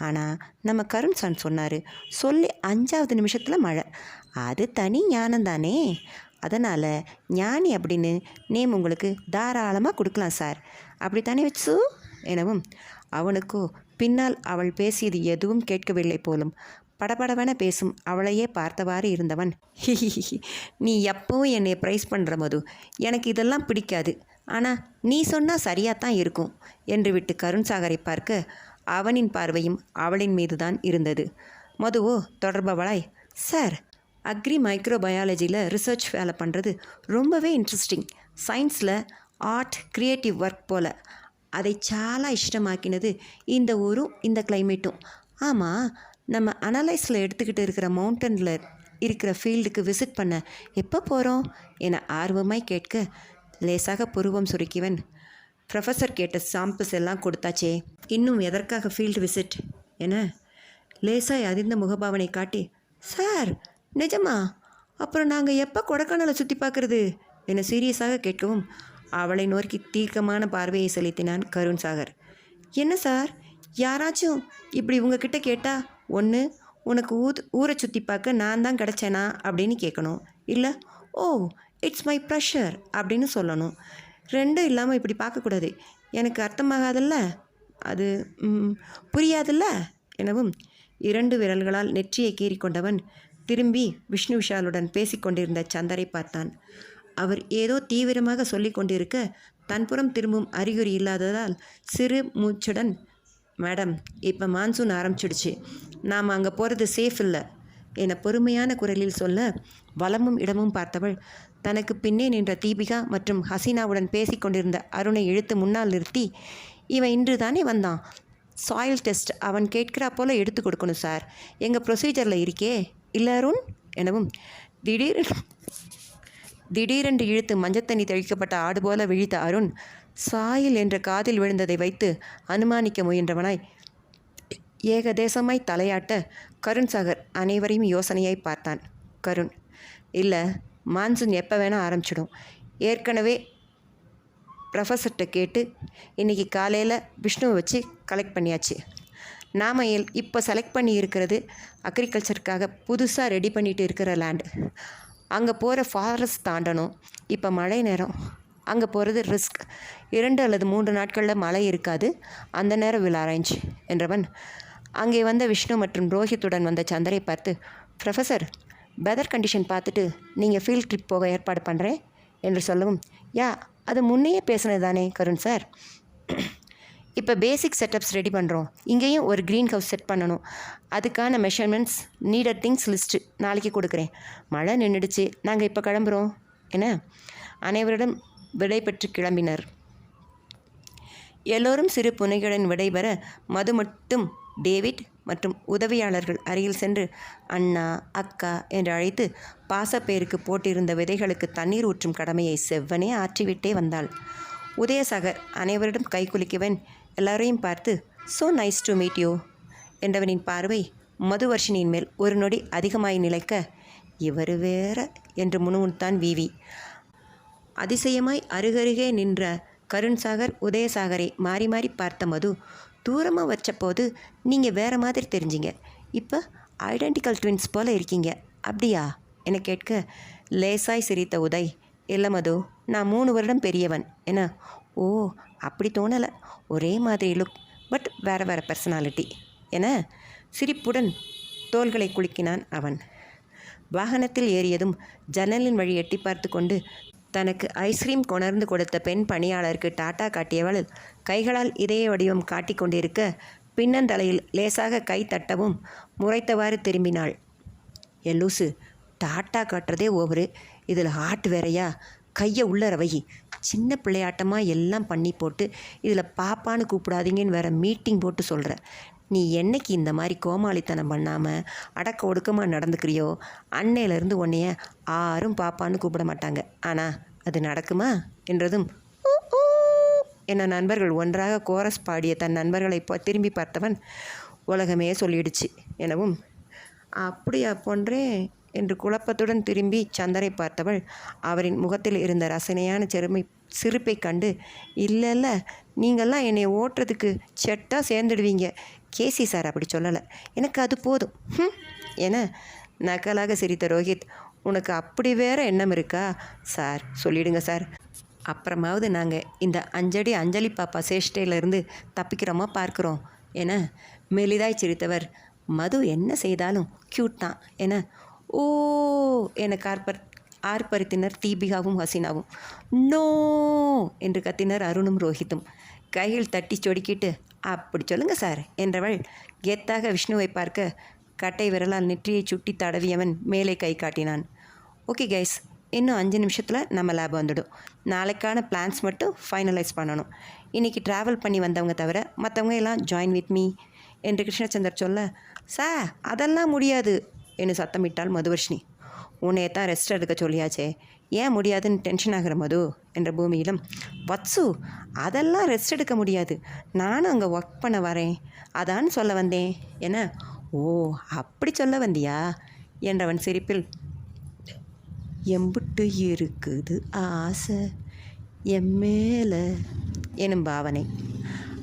ஆனால் நம்ம கருண் சார் சொன்னார், சொல்லி 5வது நிமிஷத்தில் மழை, அது தனி ஞானம் தானே. அதனால் ஞானி அப்படின்னு நேம் உங்களுக்கு தாராளமாக கொடுக்கலாம் சார், அப்படித்தானே வச்சு எனவும், அவனுக்கோ பின்னால் அவள் பேசியது எதுவும் கேட்கவில்லை போலும். படபடவென பேசும் அவளையே பார்த்தவாறு இருந்தவன், நீ எப்பவும் என்னை ப்ரைஸ் பண்ணுற மது, எனக்கு இதெல்லாம் பிடிக்காது, ஆனால் நீ சொன்னால் சரியாக தான் இருக்கும் என்று விட்டு கருண் சாகரை பார்க்க அவனின் பார்வையும் அவளின் மீது தான் இருந்தது. மதுவோ தொடர்பவளாய், சார் மைக்ரோபயாலஜியில் ரிசர்ச் வேலை பண்ணுறது ரொம்பவே இன்ட்ரெஸ்டிங், சயின்ஸில் ஆர்ட் கிரியேட்டிவ் ஒர்க் போல், அதை சாலா இஷ்டமாக்கினது இந்த ஊரும் இந்த கிளைமேட்டும். ஆமாம், நம்ம அனலைஸில் எடுத்துக்கிட்டு இருக்கிற மவுண்டனில் இருக்கிற ஃபீல்டுக்கு விசிட் பண்ண எப்போ போகிறோம் என ஆர்வமாய் கேட்க, லேசாக புருவம் சுருக்கிவன், ப்ரொஃபஸர் கேட்ட சாம்பிள்ஸ் எல்லாம் கொடுத்தாச்சே, இன்னும் எதற்காக ஃபீல்டு விசிட் என லேசாய் அதிர்ந்த முகபாவனை காட்டி, சார் நிஜமா, அப்புறம் நாங்கள் எப்போ கொடைக்கானலை சுற்றி பார்க்குறது என சீரியஸாக கேட்கவும் அவளை நோக்கி தீர்க்கமான பார்வையை செலுத்தினான் கருண் சாகர். என்ன சார், யாராச்சும் இப்படி உங்ககிட்ட கேட்டால் ஒன்று உனக்கு ஊரை சுற்றி பார்க்க நான் தான் கிடச்சேனா அப்படின்னு கேட்கணும், இல்லை ஓ இட்ஸ் மை ப்ரெஷர் அப்படின்னு சொல்லணும். ரெண்டும் இல்லாமல் இப்படி பார்க்கக்கூடாது, எனக்கு அர்த்தமாகாதல்ல, அது புரியாதில்ல எனவும் 2 விரல்களால் நெற்றியை கீறிக்கொண்டவன் திரும்பி விஷ்ணு விஷாலுடன் பேசிக்கொண்டிருந்த சந்தரை பார்த்தான். அவர் ஏதோ தீவிரமாக சொல்லி கொண்டிருக்க தன்புறம் திரும்பும் அறிகுறி இல்லாததால் சிறு மூச்சுடன், மேடம் இப்போ மான்சூன் ஆரம்பிச்சிடுச்சு, நாம் அங்கே போகிறது சேஃப் இல்லை என பொறுமையான குரலில் சொல்ல, வலமும் இடமும் பார்த்தவள் தனக்கு பின்னே நின்ற தீபிகா மற்றும் ஹசீனாவுடன் பேசி கொண்டிருந்த அருணை இழுத்து முன்னால் நிறுத்தி, இவன் இன்று தானே வந்தான், சாயில் டெஸ்ட் அவன் கேட்கிறா போல் எடுத்து கொடுக்கணும் சார், எங்கள் ப்ரொசீஜரில் இருக்கே இல்லை அருண் எனவும், திடீரென்று இழுத்து மஞ்சத்தண்ணி தெளிக்கப்பட்ட ஆடு போல விழித்த அருண் சாயில் என்ற காதில் விழுந்ததை வைத்து அனுமானிக்க முயன்றவனாய் ஏகதேசமாய் தலையாட்ட கருண் சாகர் அனைவரையும் யோசனையாய் பார்த்தான். கருண், இல்லை மான்சூன் எப்போ வேணால் ஆரம்பிச்சிடும், ஏற்கனவே ப்ரொஃபஸர்கிட்ட கேட்டு இன்றைக்கி காலையில் விஷ்ணுவை வச்சு கலெக்ட் பண்ணியாச்சு. நாம் இப்போ செலக்ட் பண்ணி இருக்கிறது அக்ரிகல்ச்சருக்காக புதுசாக ரெடி பண்ணிட்டு இருக்கிற லேண்டு. அங்கே போகிற ஃபாரஸ்ட் தாண்டணும், இப்போ மழை நேரம், அங்கே போகிறது ரிஸ்க், 2 அல்லது 3 நாட்களில் மழை இருக்காது, அந்த நேரம் வில் அரேஞ்ச் என்றவன் அங்கே வந்த விஷ்ணு மற்றும் ரோஹித்துடன் வந்த சந்தரை பார்த்து, ப்ரொஃபஸர் வெதர் கண்டிஷன் பார்த்துட்டு நீங்கள் ஃபீல்ட் ட்ரிப் போக ஏற்பாடு பண்ணுறேன் என்று சொல்லவும், யா அது முன்னையே பேசுனது தானே கருண் சார். இப்போ பேசிக் செட்டப்ஸ் ரெடி பண்ணுறோம். இங்கேயும் ஒரு க்ரீன் ஹவுஸ் செட் பண்ணணும். அதுக்கான மெஷர்மெண்ட்ஸ் நீடட் திங்ஸ் லிஸ்ட்டு நாளைக்கு கொடுக்குறேன். மழை நின்றுடுச்சு, நாங்கள் இப்போ கிளம்புறோம் என அனைவரிடம் விடை பெற்று கிளம்பினர். எல்லோரும் சிறு புனைகளுடன் விடைபெற மது மட்டும் டேவிட் மற்றும் உதவியாளர்கள் அருகில் சென்று அண்ணா அக்கா என்று அழைத்து பாசப்பேருக்கு போட்டிருந்த விதைகளுக்கு தண்ணீர் ஊற்றும் கடமையை செவ்வனே ஆற்றிவிட்டே வந்தாள். உதயசாகர் அனைவரிடம் கைக்குலுக்கியவன் எல்லாரையும் பார்த்து so nice to meet you என்றவனின் பார்வை மதுவர்ஷினியின் மேல் ஒரு நொடி அதிகமாய் நிலைக்க, இவர் வேற என்று முணுமுணுத்தான் விவி. அதிசயமாய் அருகருகே நின்ற கருண்சாகர் உதயசாகரை மாறி மாறி பார்த்த மது, தூரமாக வச்சபோது நீங்கள் வேறு மாதிரி தெரிஞ்சிங்க, இப்போ ஐடென்டிக்கல் ட்வின்ஸ் போல் இருக்கீங்க, அப்படியா என கேட்க லேசாய் சிரித்த உதய், இல்லை மது, நான் 3 வருடம் பெரியவன் என. ஓ அப்படி தோணலை, ஒரே மாதிரி லுக், பட் வேறு வேறு பர்சனாலிட்டி என சிரிப்புடன் தோள்களை குலுக்கினான் அவன். வாகனத்தில் ஏறியதும் ஜன்னலின் வழி எட்டி பார்த்து கொண்டு தனக்கு ஐஸ்கிரீம் கொணர்ந்து கொடுத்த பெண் பணியாளருக்கு டாட்டா காட்டியவள் கைகளால் இதய வடிவம் காட்டி கொண்டிருக்க பின்னந்தலையில் லேசாக கை தட்டவும் முறைத்தவாறு திரும்பினாள். எல்லூசு, டாட்டா காட்டுறதே ஓவரு, இதில் ஹார்ட் வேறையா, கையை உள்ளர வை, சின்ன பிள்ளையாட்டமாக எல்லாம் பண்ணி போட்டு இதில் பாப்பான்னு கூப்பிடாதீங்கன்னு வேற மீட்டிங் போட்டு சொல்கிற. நீ என்னைக்கு இந்த மாதிரி கோமாளித்தனம் பண்ணாமல் அடக்க ஒடுக்கமாக நடந்துக்கிறியோ அன்னையிலேருந்து உன்னைய யாரும் பாப்பான்னு கூப்பிட மாட்டாங்க. ஆனால் அது நடக்குமா என்றதும் என நண்பர்கள் ஒன்றாக கோரஸ் பாடிய தன் நண்பர்களை திரும்பி பார்த்தவன், உலகமே சொல்லிடுச்சு எனவும், அப்படியா போன்றேன் என்று குழப்பத்துடன் திரும்பி சந்தரை பார்த்தவள் அவரின் முகத்தில் இருந்த ரசனையான சிரிப்பை கண்டு, இல்லை இல்லை, நீங்கள்லாம் என்னை ஓட்டுறதுக்கு செட்டாக சேர்ந்துடுவீங்க, கேசி சார் அப்படி சொல்லலை, எனக்கு அது போதும் என நக்கலாக சிரித்த ரோஹித், உனக்கு அப்படி வேற எண்ணம் இருக்கா சார், சொல்லிடுங்க சார், அப்புறமாவது நாங்கள் இந்த அஞ்சடி அஞ்சலி பாப்பா சேஷ்டையிலேருந்து தப்பிக்கிறோமா பார்க்குறோம் என மெலிதாய் சிரித்தவர், மது என்ன செய்தாலும் க்யூட் தான் என ஓ என ஆர்ப்பரித்தினர் தீபிகாவும் ஹசீனாவும். நோ என்று கத்தினர் அருணும் ரோஹித்தும். கையில் தட்டி சொடுக்கிட்டு, அப்படி சொல்லுங்கள் சார் என்றவள் கெத்தாக விஷ்ணுவை பார்க்க கட்டை விரலால் நெற்றியை சுட்டி தடவியவன் மேலே கை காட்டினான். ஓகே கைஸ், இன்னும் 5 நிமிஷத்தில் நம்ம லேப் வந்துடும். நாளைக்கான பிளான்ஸ் மட்டும் ஃபைனலைஸ் பண்ணணும். இன்றைக்கி ட்ராவல் பண்ணி வந்தவங்க தவிர மற்றவங்க எல்லாம் ஜாயின் வித் மீ என்று கிருஷ்ணச்சந்தர் சொல்ல, சார் அதெல்லாம் முடியாது என்று சத்தமிட்டாள் மதுவர்ஷினி. உன்னையே தான் ரெஸ்ட் எடுக்க சொல்லியாச்சே, ஏன் முடியாதுன்னு டென்ஷன் ஆகிற மது என்ற பூமியிலும், வத்சு அதெல்லாம் ரெஸ்ட் எடுக்க முடியாது, நானும் அங்கே ஒர்க் பண்ண வரேன் அதான்னு சொல்ல வந்தேன் என. ஓ அப்படி சொல்ல வந்தியா என்றவன் சிரிப்பில், எம்புட்டு இருக்குது ஆசை எம்மேல எனும் பாவனை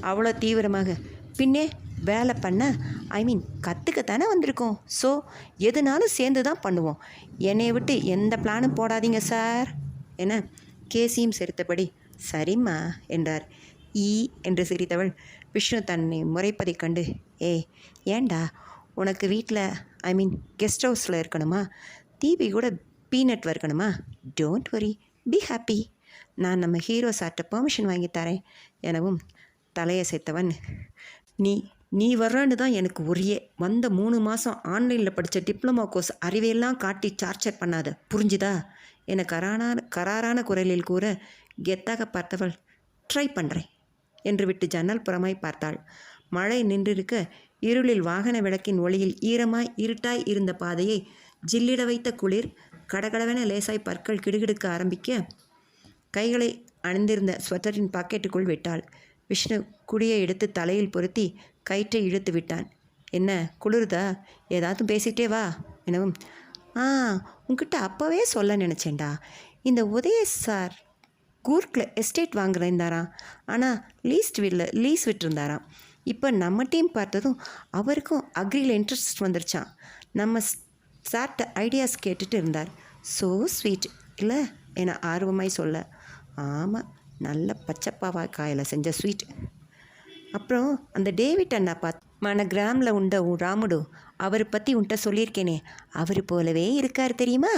அவ்வளோ தீவிரமாக. பின்னே வேலை பண்ண கற்றுக்கத்தானே வந்திருக்கோம், ஸோ எதுனாலும் சேர்ந்து தான் பண்ணுவோம், என்னை விட்டு எந்த பிளானும் போடாதீங்க சார் என கேசியும் சிரித்தபடி சரிம்மா என்றார். ஈ என்று சிரித்தவள் விஷ்ணு தன்னை முறைப்பதைக் கண்டு, ஏண்டா உனக்கு வீட்டில் கெஸ்ட் ஹவுஸில் இருக்கணுமா, தீபி கூட பீனட் இருக்கணுமா, டோன்ட் வரி, பி ஹாப்பி, நான் நம்ம ஹீரோ சார்ட்ட பெர்மிஷன் வாங்கி தரேன் எனவும் தலையசைத்தவன், நீ வர்றன்னு தான் எனக்கு ஒரே வந்த 3 மாதம் ஆன்லைனில் படித்த டிப்ளமோ கோர்ஸ் அறிவையெல்லாம் காட்டி டார்ச்சர் பண்ணாத, புரிஞ்சுதா என கராரான குரலில் கூற கெத்தாக பார்த்தவள், ட்ரை பண்ணுறேன் என்று விட்டு ஜன்னல் புறமாய் பார்த்தாள். மழை நின்றிருக்க இருளில் வாகன விளக்கின் ஒளியில் ஈரமாய் இருட்டாய் இருந்த பாதையை ஜில்லிட வைத்த குளிர் கடகடவென லேசாய் பற்கள் கிடுகிடுக்க ஆரம்பிக்க கைகளை அணிந்திருந்த ஸ்வெட்டரின் பாக்கெட்டுக்குள் விட்டாள். விஷ்ணு குடியை எடுத்து தலையில் பொருத்தி கயிற்றை இழுத்து விட்டான். என்ன குளிருதா, ஏதாவது பேசிகிட்டே வா எனவும், உங்ககிட்ட அப்போவே சொல்ல நினச்சேன்டா, இந்த உதய சார் கூர்க்கில் எஸ்டேட் வாங்குறாராம், ஆனால் லீஸ் விட்டுருந்தாராம், இப்போ நம்ம டீம் பார்த்ததும் அவருக்கும் அக்ரியில் இன்ட்ரெஸ்ட் வந்துருச்சான், நம்ம சார்ட்ட ஐடியாஸ் கேட்டுட்டு இருந்தார், ஸோ ஸ்வீட் இல்லை என ஆர்வமாய் சொல்ல, ஆமாம் நல்ல பச்சைப்பாவா காயில் செஞ்ச ஸ்வீட். அப்புறம் அந்த டேவிட் அண்ணா మన கிராமில் உண்ட உன் ராமுடு அவர் பற்றி உன்ட்ட சொல்லியிருக்கேனே அவர் போலவே இருக்கார் தெரியுமா?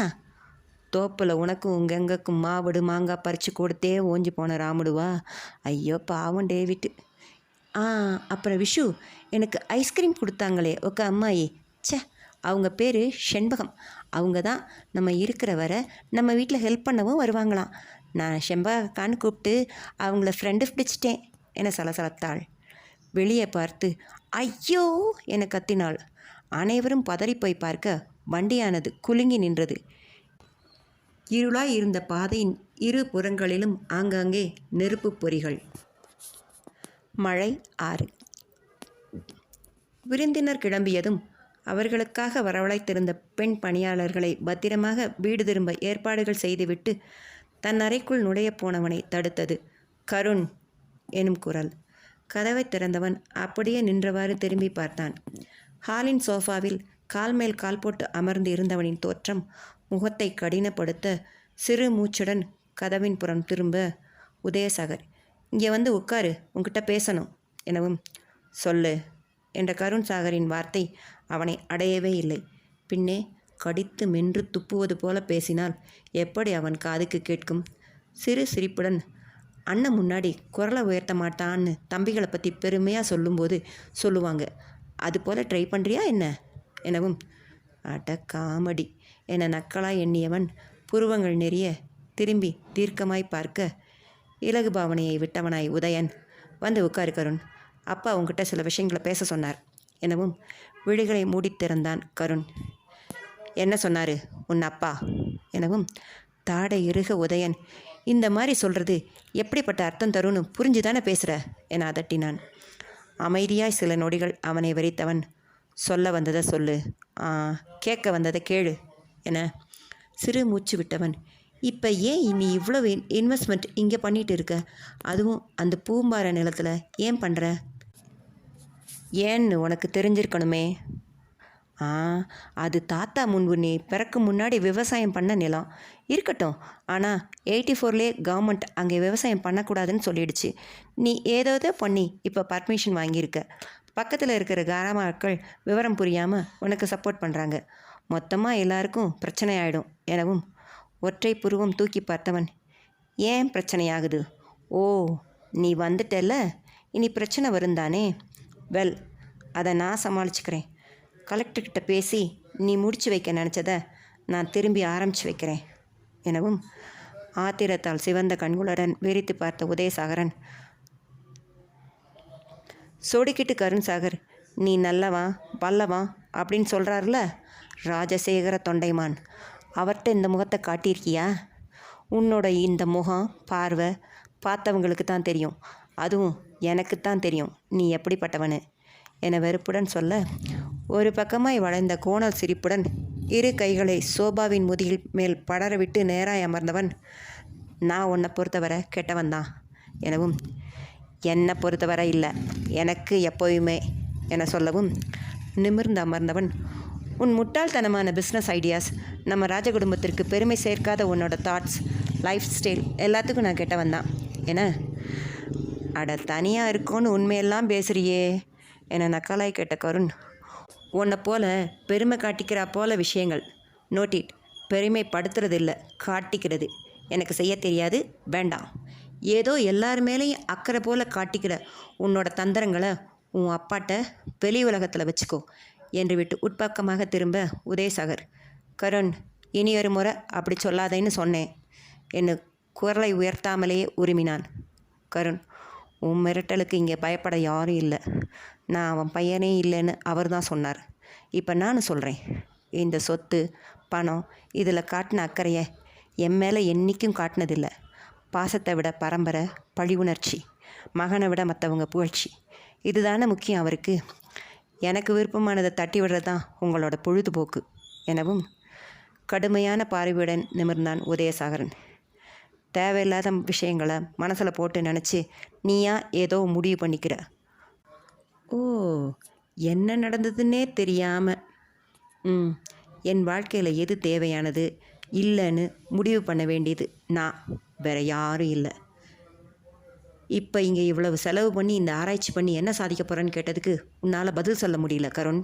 தோப்பில் உனக்கும் உங்கள் எங்கக்கும் மாவடு மாங்காய் பறித்து கொடுத்தே ஓஞ்சி போன ராமுடுவா? ஐயோ பாவம் டேவிட்டு. அப்புறம் விஷு, எனக்கு ஐஸ்கிரீம் கொடுத்தாங்களே ஒக்க அம்மாயி, ச்சே, அவங்க பேர் செண்பகம். அவங்க தான் நம்ம இருக்கிற வரை நம்ம வீட்டில் ஹெல்ப் பண்ணவும் வருவாங்களாம். நான் செண்பகான்னு கூப்பிட்டு அவங்கள ஃப்ரெண்டு பிடிச்சிட்டேன் என சலசலத்தாள். வெளியே பார்த்து ஐயோ என கத்தினாள். அனைவரும் பதறிப்போய் பார்க்க வண்டியானது குலுங்கி நின்றது. இருளாய் இருந்த பாதையின் இரு புறங்களிலும் ஆங்காங்கே நெருப்பு பொறிகள். மழை 6. விருந்தினர் கிளம்பியதும் அவர்களுக்காக வரவழைத்திருந்த பெண் பணியாளர்களை பத்திரமாக வீடு திரும்ப ஏற்பாடுகள் செய்துவிட்டு தன் அறைக்குள் நுழையப் போனவனை தடுத்தது கருண் எனும் குரல். கதவை திறந்தவன் அப்படியே நின்றவாறு திரும்பி பார்த்தான். ஹாலின் சோஃபாவில் கால் மேல் கால் போட்டு அமர்ந்து இருந்தவனின் தோற்றம் முகத்தை கடினப்படுத்த சிறு மூச்சுடன் கதவின் புறம் திரும்ப உதயசாகர், இங்கே வந்து உட்காரு, உன்கிட்ட பேசணும் எனவும், சொல்லு என்ற கருண் சாகரின் வார்த்தை அவனை அடையவே இல்லை. பின்னே கடித்து மென்று துப்புவது போல பேசினால் எப்படி அவன் காதுக்கு கேட்கும்? சிறு சிரிப்புடன், அண்ணன் முன்னாடி குரலை உயர்த்த மாட்டான்னு தம்பிகளை பற்றி பெருமையாக சொல்லும்போது சொல்லுவாங்க, அது போல் ட்ரை பண்ணுறியா என்ன எனவும், அட காமெடி என நக்கலாய் எண்ணியவன் புருவங்கள் நெறிய திரும்பி தீர்க்கமாய் பார்க்க இலகு பாவனையை விட்டவனாய் உதயன், வந்து உட்காரு கருண், அப்பா உங்ககிட்ட சில விஷயங்களை பேச சொன்னார் எனவும் விழிகளை மூடித்திறந்தான் கருண். என்ன சொன்னார் உன் அப்பா எனவும் தாடை இறுக உதயன், இந்த மாதிரி சொல்கிறது எப்படிப்பட்ட அர்த்தம் தரும்னு புரிஞ்சுதானே பேசுகிற என அதட்டினான். அமைதியாய் சில நொடிகள் அவனை வெறித்தவன், சொல்ல வந்ததை சொல்லு, கேட்க வந்ததை கேளு என சிறு மூச்சு விட்டவன், இப்போ ஏன் நீ இவ்வளோ இன்வெஸ்ட்மெண்ட் இங்கே பண்ணிகிட்டு இருக்க? அதுவும் அந்த பூம்பார நிலத்தில் ஏன் பண்ணுற? ஏன்னு உனக்கு தெரிஞ்சிருக்கணுமே. அது தாத்தா முன்பு நீ பிறக்கும் முன்னாடி விவசாயம் பண்ண நிலம் இருக்கட்டும். ஆனால் 84லே கவர்மெண்ட் அங்கே விவசாயம் பண்ணக்கூடாதுன்னு சொல்லிடுச்சு. நீ ஏதோ பண்ணி இப்போ பர்மிஷன் வாங்கியிருக்க. பக்கத்தில் இருக்கிற கிராமங்கள் விவரம் புரியாமல் உனக்கு சப்போர்ட் பண்ணுறாங்க. மொத்தமாக எல்லாருக்கும் பிரச்சனை ஆகிடும் எனவும் ஒற்றை புருவம் தூக்கி பார்த்தவன், ஏன் பிரச்சனையாகுது? ஓ, நீ வந்துட்டல்ல, இனி பிரச்சனை வருந்தானே. வெல், அதை நான் சமாளிச்சுக்கிறேன். கலெக்டர்கிட்ட பேசி நீ முடிச்சு வைக்க நினச்சதை நான் திரும்பி ஆரம்பித்து வைக்கிறேன் எனவும் ஆத்திரத்தால் சிவந்த கண்களுடன் வெறித்து பார்த்த உதயசாகரன், சொடுக்கிட்டு கருண் சாகர், நீ நல்லவா வல்லவா அப்படின்னு சொல்கிறாருல ராஜசேகர தொண்டைமான், அவர்கிட்ட இந்த முகத்தை காட்டியிருக்கியா? உன்னோட இந்த முகம் பார்வை பார்த்தவங்களுக்கு தான் தெரியும், அதுவும் எனக்குத்தான் தெரியும் நீ எப்படிப்பட்டவனு என வெறுப்புடன் சொல்ல, ஒரு பக்கமாய் வளைந்த கோணல் சிரிப்புடன் இரு கைகளை சோபாவின் முதுகில் மேல் படரவிட்டு நேராய் அமர்ந்தவன், நான் உன்னை பொறுத்தவரை கெட்டவன்தான் எனவும், என்னை பொறுத்தவரை இல்லை, எனக்கு எப்போயுமே என சொல்லவும் நிமிர்ந்து அமர்ந்தவன், உன் முட்டாள்தனமான பிஸ்னஸ் ஐடியாஸ், நம்ம ராஜ குடும்பத்திற்கு பெருமை சேர்க்காத உன்னோட தாட்ஸ், லைஃப் ஸ்டைல் எல்லாத்துக்கும் நான் கெட்டவன் தான் என, அட தனியாக இருக்கோன்னு உண்மையெல்லாம் பேசுகிறியே என நக்கலாய் கேட்ட கருண், உன்னை போல பெருமை காட்டிக்கிறா போல விஷயங்கள் நோட்டிட், பெருமைப்படுத்துறது இல்லை காட்டிக்கிறது எனக்கு செய்ய தெரியாது, வேண்டாம். ஏதோ எல்லார் மேலேயும் அக்கறை போல் காட்டிக்கிற உன்னோட தந்திரங்களை உன் அப்பாட்ட வெளி உலகத்தில் வச்சுக்கோ என்று விட்டு உட்பக்கமாக திரும்ப உதயசாகர், கருண், இனி ஒரு முறை அப்படி சொல்லாதேன்னு சொன்னேன் என்று குரலை உயர்த்தாமலேயே உருமினான். கருண், உன் மிரட்டலுக்கு இங்கே பயப்பட யாரும் இல்லை. நான் அவன் பையனே இல்லைன்னு அவர் தான் சொன்னார். இப்போ நான் சொல்கிறேன், இந்த சொத்து பணம் இதில் காட்டின அக்கறையை என் மேலே என்றைக்கும் காட்டினதில்லை. பாசத்தை விட பரம்பரை, பழி உணர்ச்சி, மகனை விட மற்றவங்க புகழ்ச்சி, இதுதானே முக்கியம் அவருக்கு. எனக்கு விருப்பமானதை தட்டி விடுறது தான் உங்களோட பொழுதுபோக்கு எனவும் கடுமையான பார்வையுடன் நிமிர்ந்தான் உதயசாகரன். தேவையில்லாத விஷயங்களை மனசில் போட்டு நினச்சி நீயா ஏதோ முடிவு பண்ணிக்கிற. ஓ, என்ன நடந்ததுன்னே தெரியாமல் என் வாழ்க்கையில் எது தேவையானது இல்லைன்னு முடிவு பண்ண வேண்டியது நான், வேற யாரும் இல்லை. இப்போ இங்கே இவ்வளவு செலவு பண்ணி இந்த ஆராய்ச்சி பண்ணி என்ன சாதிக்க போகிறேன்னு கேட்டதுக்கு உன்னால் பதில் சொல்ல முடியல கருண்.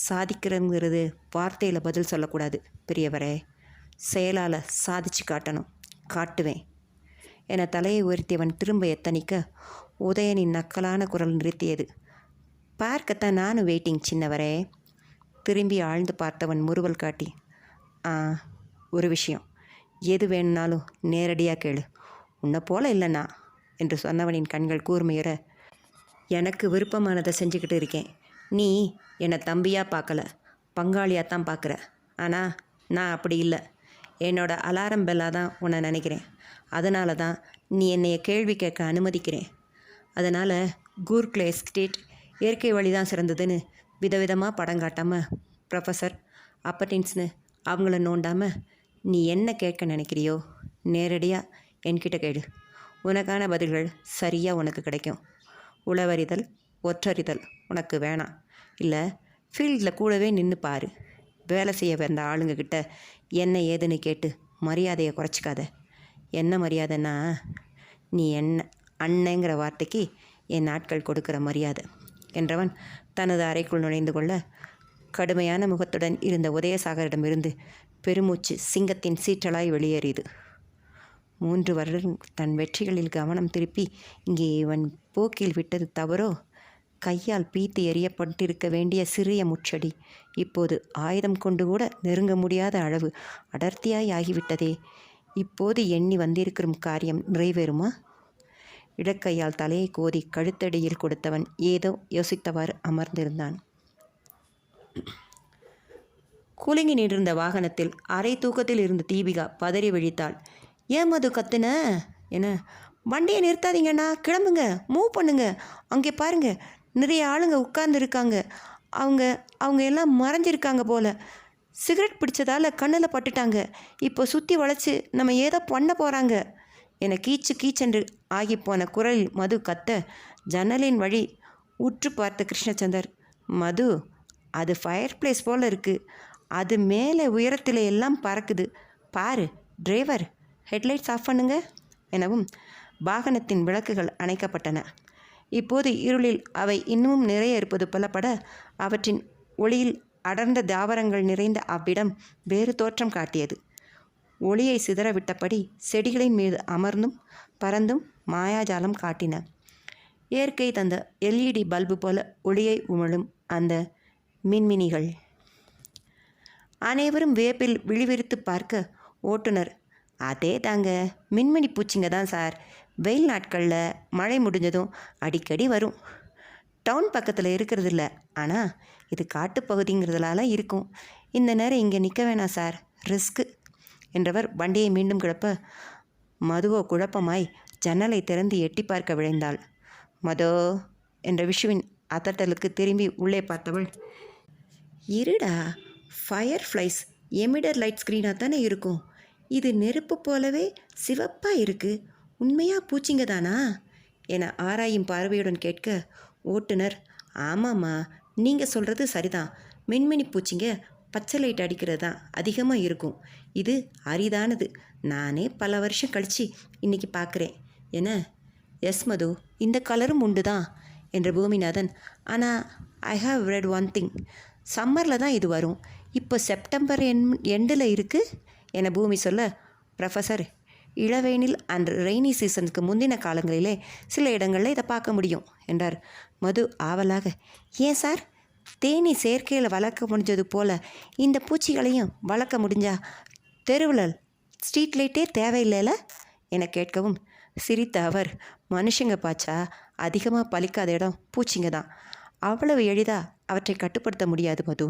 சாதிக்கிறதுங்கிறது வார்த்தையில் பதில் சொல்லக்கூடாது பெரியவரே, செயலால் சாதிச்சு காட்டணும். காட்டுவேன் என தலையை உயர்த்தியவன் திரும்ப எத்தனிக்க உதயனின் நக்கலான குரல் நிறுத்தியது. பார்க்கத்தான் நானும் வெயிட்டிங் சின்னவரே. திரும்பி ஆழ்ந்து பார்த்தவன் முறுவல் காட்டி, ஒரு விஷயம், எது வேணும்னாலும் நேரடியாக கேளு, உன்னை போல இல்லைண்ணா என்று சொன்னவனின் கண்கள் கூர்மையுற, எனக்கு விருப்பமானதை செஞ்சுக்கிட்டு இருக்கேன். நீ என்னை தம்பியாக பார்க்கல, பங்காளியாக தான் பார்க்குற. ஆனால் நான் அப்படி இல்லை. என்னோட அலாரம் பெல்லாக தான் உன்னை நினைக்கிறேன். அதனால தான் நீ என்னைய கேள்வி கேட்க அனுமதிக்கிறேன். அதனால் கூர்க்லே எஸ்டேட் இயற்கை வழி தான் சிறந்ததுன்னு விதவிதமாக படம் காட்டாமல், ப்ரொஃபஸர் அப்பட்டின்ஸ்னு அவங்கள நோண்டாமல், நீ என்ன கேட்க நினைக்கிறியோ நேரடியாக என்கிட்ட கேடு. உனக்கான பதில்கள் சரியாக உனக்கு கிடைக்கும். உளவறிதல் ஒற்றறிதல் உனக்கு வேணாம். இல்லை ஃபீல்டில் கூடவே நின்று பாரு. வேலை செய்ய வந்த ஆளுங்கக்கிட்ட என்ன ஏதுன்னு கேட்டு மரியாதையை குறைச்சிக்காத. என்ன மரியாதைன்னா, நீ என்ன அண்ணங்கிற வார்த்தைக்கு என் நாட்கள் கொடுக்குற மரியாதை என்றவன் தனது அறைக்குள் நுழைந்து கொள்ள, கடுமையான முகத்துடன் இருந்த உதயசாகரிடமிருந்து பெருமூச்சு சிங்கத்தின் சீற்றலாய் வெளியேறியது. 3 வருடம் தன் வெற்றிகளில் கவனம் திருப்பி இங்கே இவன் போக்கில் விட்டது தவறோ? கையால் பீத்து எறியப்பட்டிருக்க வேண்டிய சிறிய முச்சடி இப்போது ஆயுதம் கொண்டு கூட நெருங்க முடியாத அளவு அடர்த்தியாய் ஆகிவிட்டதே. இப்போது எண்ணி வந்திருக்கும் காரியம் நிறைவேறுமா? இடக்கையால் தலையை கோதி கழுத்தடியில் கொடுத்தவன் ஏதோ யோசித்தவாறு அமர்ந்திருந்தான். குலுங்கி நின்றிருந்த வாகனத்தில் அரை தூக்கத்தில் இருந்த தீபிகா பதறி விழித்தாள். ஏன் மது கத்துன என. வண்டியை நிறுத்தாதீங்கண்ணா, கிளம்புங்க, மூவ் பண்ணுங்க. அங்கே பாருங்க, நிறைய ஆளுங்க உட்கார்ந்து இருக்காங்க. அவங்க எல்லாம் மறைஞ்சிருக்காங்க போல. சிகரெட் பிடிச்சதால் கண்ணில் பட்டுட்டாங்க. இப்போ சுற்றி வளைச்சி நம்ம ஏதோ பண்ண போகிறாங்க என கீச்சு கீச்சென்று ஆகிப்போன குரலில் மது கத்த, ஜன்னலின் வழி உற்று பார்த்த கிருஷ்ணச்சந்தர், மது, அது ஃபயர் பிளேஸ் போல் இருக்குது. அது மேலே உயரத்தில் எல்லாம் பறக்குது பாரு. டிரைவர், ஹெட்லைட்ஸ் ஆஃப் பண்ணுங்க எனவும் வாகனத்தின் விளக்குகள் அணைக்கப்பட்டன. இப்போது இருளில் அவை இன்னமும் நிறைய இருப்பது புலப்பட, அவற்றின் ஒளியில் அடர்ந்த தாவரங்கள் நிறைந்த அவ்விடம் வேறு தோற்றம் காட்டியது. ஒளியை சிதறவிட்டபடி செடிகளின் மீது அமர்ந்தும் பறந்தும் மாயாஜாலம் காட்டின. இயற்கை தந்த LED பல்பு போல ஒளியை உமிழும் அந்த மின்மினிகள். அனைவரும் வியப்பில் விழிவிரித்து பார்க்க ஓட்டுநர், அதே தாங்க, மின்மினி பூச்சிங்க தான் சார். வெயில் நாட்களில் மழை முடிஞ்சதும் அடிக்கடி வரும். டவுன் பக்கத்தில் இருக்கிறது இல்லை, ஆனால் இது காட்டுப்பகுதிங்கிறதுனால இருக்கும். இந்த நேரம் இங்கே நிற்க வேணாம் சார், ரிஸ்க்கு என்றவர் வண்டியை மீண்டும் கிளப்ப, மதுவோ குழப்பமாய் ஜன்னலை திறந்து எட்டி பார்க்க விழைந்தாள். மதோ என்ற விஷுவின் அதட்டலுக்கு திரும்பி உள்ளே பார்த்தவள், இருடா, ஃபயர் ஃப்ளைஸ் எமிடர் லைட் ஸ்க்ரீனாக தானே இருக்கும். இது நெருப்பு போலவே சிவப்பாக இருக்குது. உண்மையாக பூச்சிங்க தானா என ஆராயும் பார்வையுடன் கேட்க, ஓட்டுநர், ஆமாம்மா, நீங்கள் சொல்கிறது சரிதான். மின்மினி பூச்சிங்க பச்சை லைட் அடிக்கிறது தான் அதிகமாக இருக்கும். இது அரிதானது. நானே பல வருஷம் கழித்து இன்றைக்கி பார்க்குறேன் என. எஸ் மது, இந்த கலரும் உண்டு தான் என்ற பூமிநாதன். ஆனால் I have red one thing, சம்மரில் தான் இது வரும். இப்போ செப்டம்பர் எண்டில் இருக்குது என பூமி சொல்ல, ப்ரொஃபஸர், இளவேனில் அண்ட் ரெய்னி சீசனுக்கு முந்தின காலங்களிலே சில இடங்களில் இதை பார்க்க முடியும் என்றார். மது ஆவலாக, ஏன் சார், தேனி செயற்கையில் வளர்க்க முடிஞ்சது போல் இந்த பூச்சிகளையும் வளர்க்க முடிஞ்சா தெருவில் ஸ்ட்ரீட் லைட்டே தேவையில்லைல என கேட்கவும் சிரித்த அவர், மனுஷங்க பாச்சா அதிகமாக பலிக்காத இடம் பூச்சிங்க தான். அவ்வளவு எளிதாக அவற்றை கட்டுப்படுத்த முடியாது மது.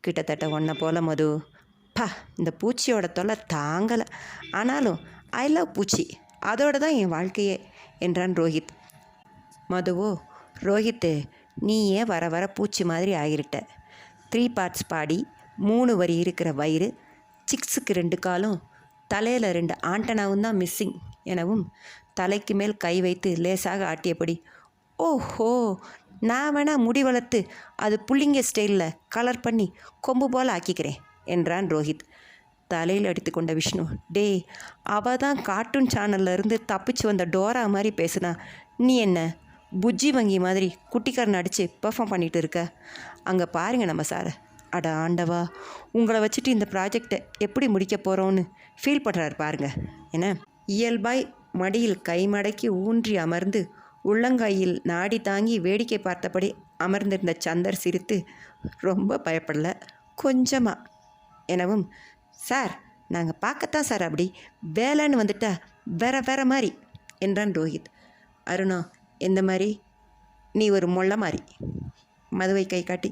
கிட்டத்தட்ட ஒன்றை போல மது. பா, இந்த பூச்சியோட தொல்லை தாங்கலை. ஆனாலும் ஐ லவ் பூச்சி, அதோடு தான் என் வாழ்க்கையே என்றான் ரோஹித். மதுவோ, ரோஹித்து, நீ ஏன் வர வர பூச்சி மாதிரி ஆகிருட்ட. 3 பார்ட்ஸ் பாடி, 3 வரி இருக்கிற வயிறு, சிக்ஸுக்கு 2 காலும், தலையில் 2 ஆண்டனாவும் தான் மிஸ்ஸிங் எனவும் தலைக்கு மேல் கை வைத்து லேசாக ஆட்டியபடி, ஓஹோ, நான் வேணா முடி வளர்த்து அது புள்ளிங்க ஸ்டைலில் கலர் பண்ணி கொம்பு போல் ஆக்கிக்கிறேன் என்றான் ரோஹித். தலையில் அடித்து கொண்ட விஷ்ணு, டேய், அவள் தான் கார்ட்டூன் சேனல்ல இருந்து தப்பிச்சு வந்த டோரா மாதிரி பேசுனா, நீ என்ன புஜ்ஜி வங்கி மாதிரி குட்டிக்காரன் அடித்து பெர்ஃபார்ம் பண்ணிகிட்டு இருக்க? அங்கே பாருங்க நம்ம சார். அட ஆண்டவா, உங்களை வச்சுட்டு இந்த ப்ராஜெக்டை எப்படி முடிக்க போகிறோன்னு ஃபீல் பண்ணுறாரு பாருங்க. என்ன இயல்பாய் மடியில் கை மடக்கி ஊன்றி அமர்ந்து உள்ளங்கையில் நாடி தாங்கி வேடிக்கை பார்த்தபடி அமர்ந்திருந்த சந்தர் சிரித்து, ரொம்ப பயப்படலை, கொஞ்சமாக எனவும், சார் நாங்கள் பார்க்கத்தான் சார் அப்படி வேலைன்னு வந்துட்டா வேற மாதிரி என்றான் ரோஹித். அருணா, எந்த மாதிரி? நீ ஒரு மொள்ள மாதிரி. மதுவை கை காட்டி,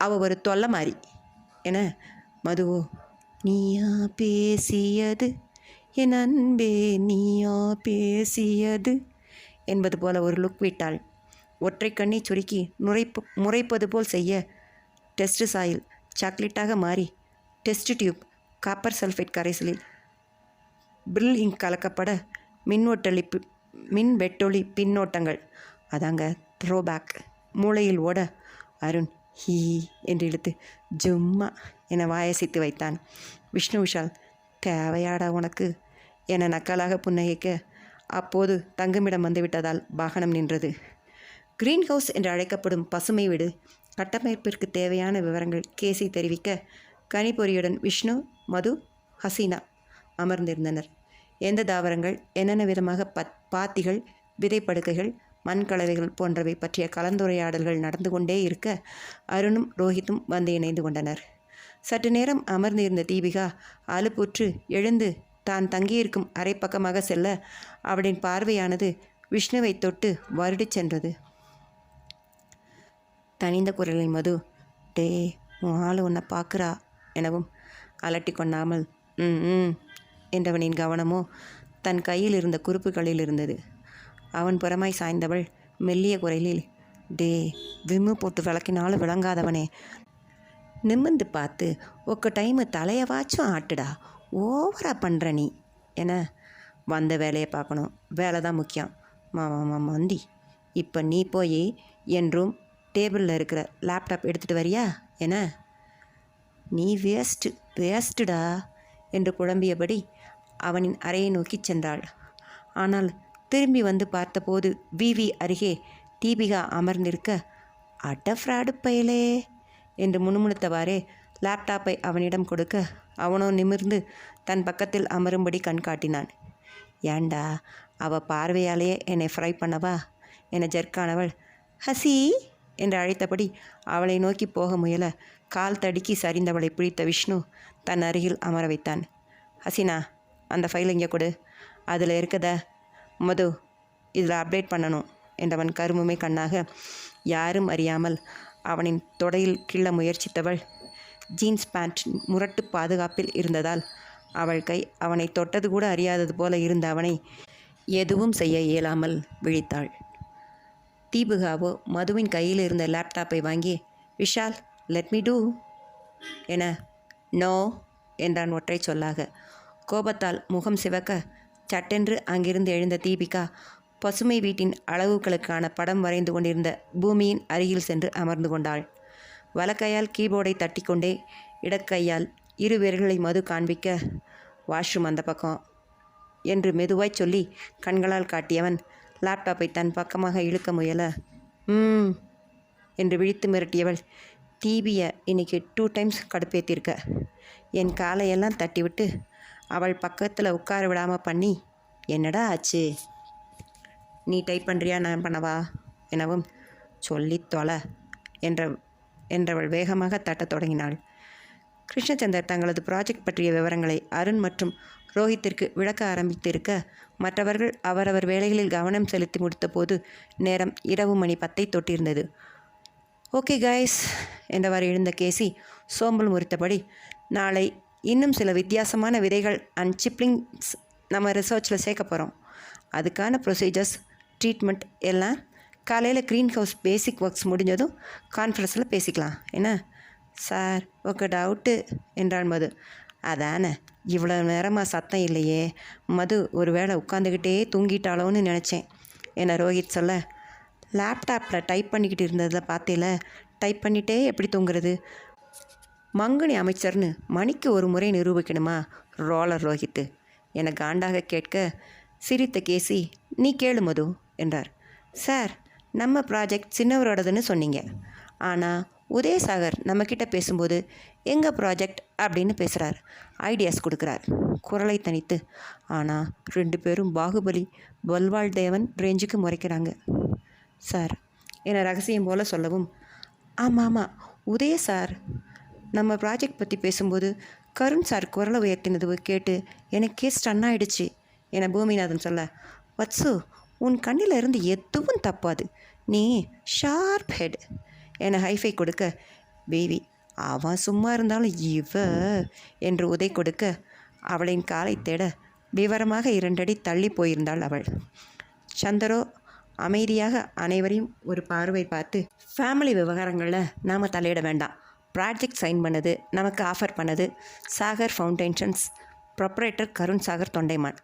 அவள் ஒரு தொல்லை மாதிரி என. மதுவோ, நீயா பேசியது என் அன்பே, நீயா பேசியது என்பது போல ஒரு லுக் விட்டாள். ஒற்றை கண்ணை சுருக்கி முறைப்பது போல் செய்ய டெஸ்ட் சாயில் சாக்லேட்டாக மாறி டெஸ்ட் டியூப் காப்பர் சல்ஃபேட் கரைசலில் பிரில் இங்க் கலக்கப்பட மின் வெட்டொளி பின்னோட்டங்கள், அதாங்க த்ரோபேக், மூளையில் ஓட அருண் ஹீ என்று இழுத்து ஜும்மா என வாயசித்து வைத்தான். விஷ்ணு விஷால், தேவையாடா உனக்கு என நக்கலாக புன்னகைக்க அப்போது தங்குமிடம் வந்துவிட்டதால் வாகனம் நின்றது. கிரீன் ஹவுஸ் என்று அழைக்கப்படும் பசுமை வீடு கட்டமைப்பிற்கு தேவையான விவரங்கள் கேசி தெரிவிக்க கனிப்பொறியுடன் விஷ்ணு, மது, ஹசீனா அமர்ந்திருந்தனர். எந்த தாவரங்கள், என்னென்ன விதமாக பாத்திகள், விதைப்படுக்கைகள், மண்கலவைகள் போன்றவை பற்றிய கலந்துரையாடல்கள் நடந்து கொண்டே இருக்க அருணும் ரோஹித்தும் வந்து இணைந்து கொண்டனர். சற்று நேரம் அமர்ந்திருந்த தீபிகா அலுப்புற்று எழுந்து தான் தங்கியிருக்கும் அரை பக்கமாக செல்ல அவளின் பார்வையானது விஷ்ணுவை தொட்டு வருடிச் சென்றது. தனிந்த குரலில் மது, டே, உன் ஆள் உன்னை பார்க்குறா எனவும் அலட்டி கொண்டாமல் என்றவனின் கவனமோ தன் கையில் இருந்த குறிப்புகளில் இருந்தது. அவன் புறமாய் சாய்ந்தவள் மெல்லிய குரலில், டே, விம்மு போட்டு விளக்கினாலும் விளங்காதவனே, நிமிர்ந்து பார்த்து ஒக்க டைமு தலையவாச்சும் ஆட்டுடா, ஓவரா பண்ணுற நீ என. வந்த வேலையை பார்க்கணும், வேலை தான் முக்கியம். மந்தி, இப்போ நீ போய் என் ரூம் டேபிளில் இருக்கிற லேப்டாப் எடுத்துகிட்டு வரியா என. நீ வேஸ்ட்டுடா என்று குழம்பியபடி அவனின் அறையை நோக்கி சென்றாள். ஆனால் திரும்பி வந்து பார்த்தபோது விவி அருகே தீபிகா அமர்ந்திருக்க, அட்ட ஃப்ராடு பயலே என்று முணுமுணுத்தவாறே லேப்டாப்பை அவனிடம் கொடுக்க அவனோ நிமிர்ந்து தன் பக்கத்தில் அமரும்படி கண் காட்டினான். ஏண்டா, அவள் பார்வையாலேயே என்னை ஃப்ரை பண்ணவா என ஜர்க்கானவள் ஹசி என்று அழைத்தபடி அவளை நோக்கி போக முயல கால் தடுக்கி சரிந்தவளை பிடித்த விஷ்ணு தன் அருகில் அமர வைத்தான். ஹசீனா, அந்த ஃபைல் இங்கே கொடு, அதில் இருக்கத மது இதில் அப்டேட் பண்ணணும் என்றவன் கருமுமை கண்ணாக யாரும் அறியாமல் அவனின் தொடையில் கிள்ள முயற்சித்தவள் ஜீன்ஸ் பேண்ட் முரட்டு பாதுகாப்பில் இருந்ததால் அவள் கை அவனை தொட்டது கூட அறியாதது போல இருந்த அவனை எதுவும் செய்ய இயலாமல் விழித்தாள். தீபிகாவோ மதுவின் கையில் இருந்த லேப்டாப்பை வாங்கி, விஷால், லெட் மீ டூ என. நோ என்றான் ஒற்றை சொல்லாக. கோபத்தால் முகம் சிவக்க சட்டென்று அங்கிருந்து எழுந்த தீபிகா பசுமை வீட்டின் அளவுகளுக்கான படம் வரைந்து கொண்டிருந்த பூமியின் அருகில் சென்று அமர்ந்து கொண்டாள். வலக்கையால் கீபோர்டை தட்டிக்கொண்டே இடக்கையால் இரு விரல்களை மது காண்பிக்க, வாஷ்ரூம் அந்த பக்கம் என்று மெதுவாய் சொல்லி கண்களால் காட்டியவன் லேப்டாப்பை தன் பக்கமாக இழுக்க முயல, என்று விழித்து மிரட்டியவள், தீபியை இன்னைக்கு 2 டைம்ஸ் கடுப்பேற்றிருக்க. என் காலையெல்லாம் தட்டிவிட்டு அவள் பக்கத்தில் உட்கார விடாமல் பண்ணி, என்னடா ஆச்சு? நீ டைப் பண்ணுறியா, நான் பண்ணவா எனவும், சொல்லி தொலை என்றவள் வேகமாக தட்டத் தொடங்கினாள். கிருஷ்ணச்சந்தர் தங்களது ப்ராஜெக்ட் பற்றிய விவரங்களை அருண் மற்றும் ரோஹித்திற்கு விளக்க ஆரம்பித்திருக்க மற்றவர்கள் அவரவர் வேலைகளில் கவனம் செலுத்தி முடித்தபோது நேரம் இரவு மணி 10 தொட்டிருந்தது. ஓகே கைஸ் என்றவாறு எழுந்த கேசி சோம்பல் முறித்தபடி, நாளை இன்னும் சில வித்தியாசமான விதைகள் அண்ட் சிப்ளிங்ஸ் நம்ம ரிசர்ச்சில் சேர்க்க போகிறோம். அதுக்கான ப்ரொசீஜர்ஸ், ட்ரீட்மெண்ட் எல்லாம் காலையில் க்ரீன் ஹவுஸ் பேசிக் ஒர்க்ஸ் முடிஞ்சதும் கான்ஃபரன்ஸில் பேசிக்கலாம் என்ன. சார், ஒரு டவுட்டு என்றான் மது. அதானே, இவ்வளோ நேரமாக சத்தம் இல்லையே, மது ஒரு வேளை உட்காந்துக்கிட்டே தூங்கிட்டாளோன்னு நினச்சேன் என ரோஹித் சொல்ல, லேப்டாப்பில் டைப் பண்ணிக்கிட்டு இருந்ததில் பார்த்தேல, டைப் பண்ணிகிட்டே எப்படி தூங்குறது? மங்குனி அமைச்சர்னு மணிக்கு ஒரு முறை நிரூபிக்கணுமா ரோலர் ரோஹித்து என காண்டாக கேட்க, சிரித்த கேசி, நீ கேளு மது என்றார். சார், நம்ம ப்ராஜெக்ட் சின்னவரோடதுன்னு சொன்னீங்க. ஆனால் உதயசாகர் நம்மக்கிட்ட பேசும்போது எங்கள் ப்ராஜெக்ட் அப்படின்னு பேசுகிறார். ஐடியாஸ் கொடுக்குறார் குரலை தனித்து. ஆனால் 2 பேரும் பாகுபலி பல்வாள் தேவன் ரேஞ்சுக்கு முறைக்கிறாங்க சார் என ரகசியம் போல் சொல்லவும், ஆமாம் ஆமாம், உதய சார் நம்ம ப்ராஜெக்ட் பற்றி பேசும்போது கருண் சார் குரலை உயர்த்தினது கேட்டு எனக்கே ஸ்டன் ஆயிடுச்சு என பூமிநாதன் சொல்ல, வத்சு, உன் கண்ணில் இருந்து எதுவும் தப்பாது, நீ ஷார்ப் ஹெட் என ஹைஃபை கொடுக்க, பேபி அவன் சும்மா இருந்தாலும் இவ என்று உதை கொடுக்க, அவளின் காலை தேட விவரமாக 2 அடி தள்ளி போயிருந்தாள் அவள். சந்தரோ அமைதியாக அனைவரையும் ஒரு பார்வை பார்த்து, ஃபேமிலி விவகாரங்களில் நாம் தலையிட வேண்டாம். ப்ராஜெக்ட் சைன் பண்ணது, நமக்கு ஆஃபர் பண்ணது சாகர் ஃபவுண்டேஷன்ஸ் ப்ரொப்ரேட்டர் கருண் சாகர் தொண்டைமான்.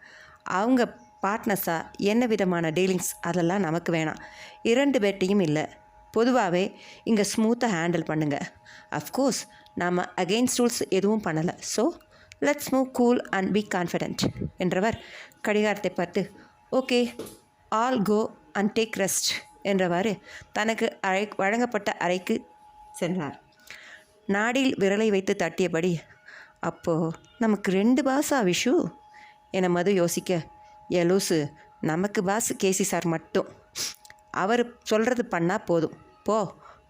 அவங்க பார்ட்னர்ஸாக என்ன விதமான டீலிங்ஸ் அதெல்லாம் நமக்கு வேணாம். 2 பேர்ட்டையும் இல்லை. பொதுவாகவே இங்கே ஸ்மூத்தாக ஹேண்டில் பண்ணுங்கள். அஃப்கோர்ஸ் நாம் அகெயின்ஸ்ட் ரூல்ஸ் எதுவும் பண்ணலை. So let's move cool and be confident என்றவர் கடிகாரத்தை பார்த்து, okay, all go and take rest என்றவாறு தனக்கு வழங்கப்பட்ட அறைக்கு சென்றார். நாடில் விரலை வைத்து தட்டியபடி, அப்போது நமக்கு 2 பாஸா விஷு என மது யோசிக்க, லூசு, நமக்கு பாஸ் கேசி சார் மட்டும். அவர் சொல்கிறது பண்ணால் போதும். போ,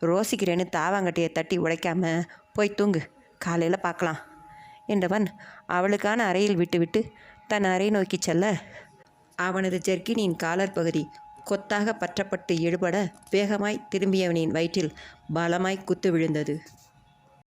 ரோசிக்கிறேன்னு தாவாங்கட்டியை தட்டி உடைக்காம போய் தூங்கு, காலையில் பார்க்கலாம் என்றவன் அவளுக்கான அறையில் விட்டுவிட்டு தன் அறை நோக்கி செல்ல, அவனது ஜெர்கினின் காலர் பகுதி கொத்தாக பற்றப்பட்டு இழுபட வேகமாய் திரும்பியவனின் வயிற்றில் பலமாய் குத்து விழுந்தது.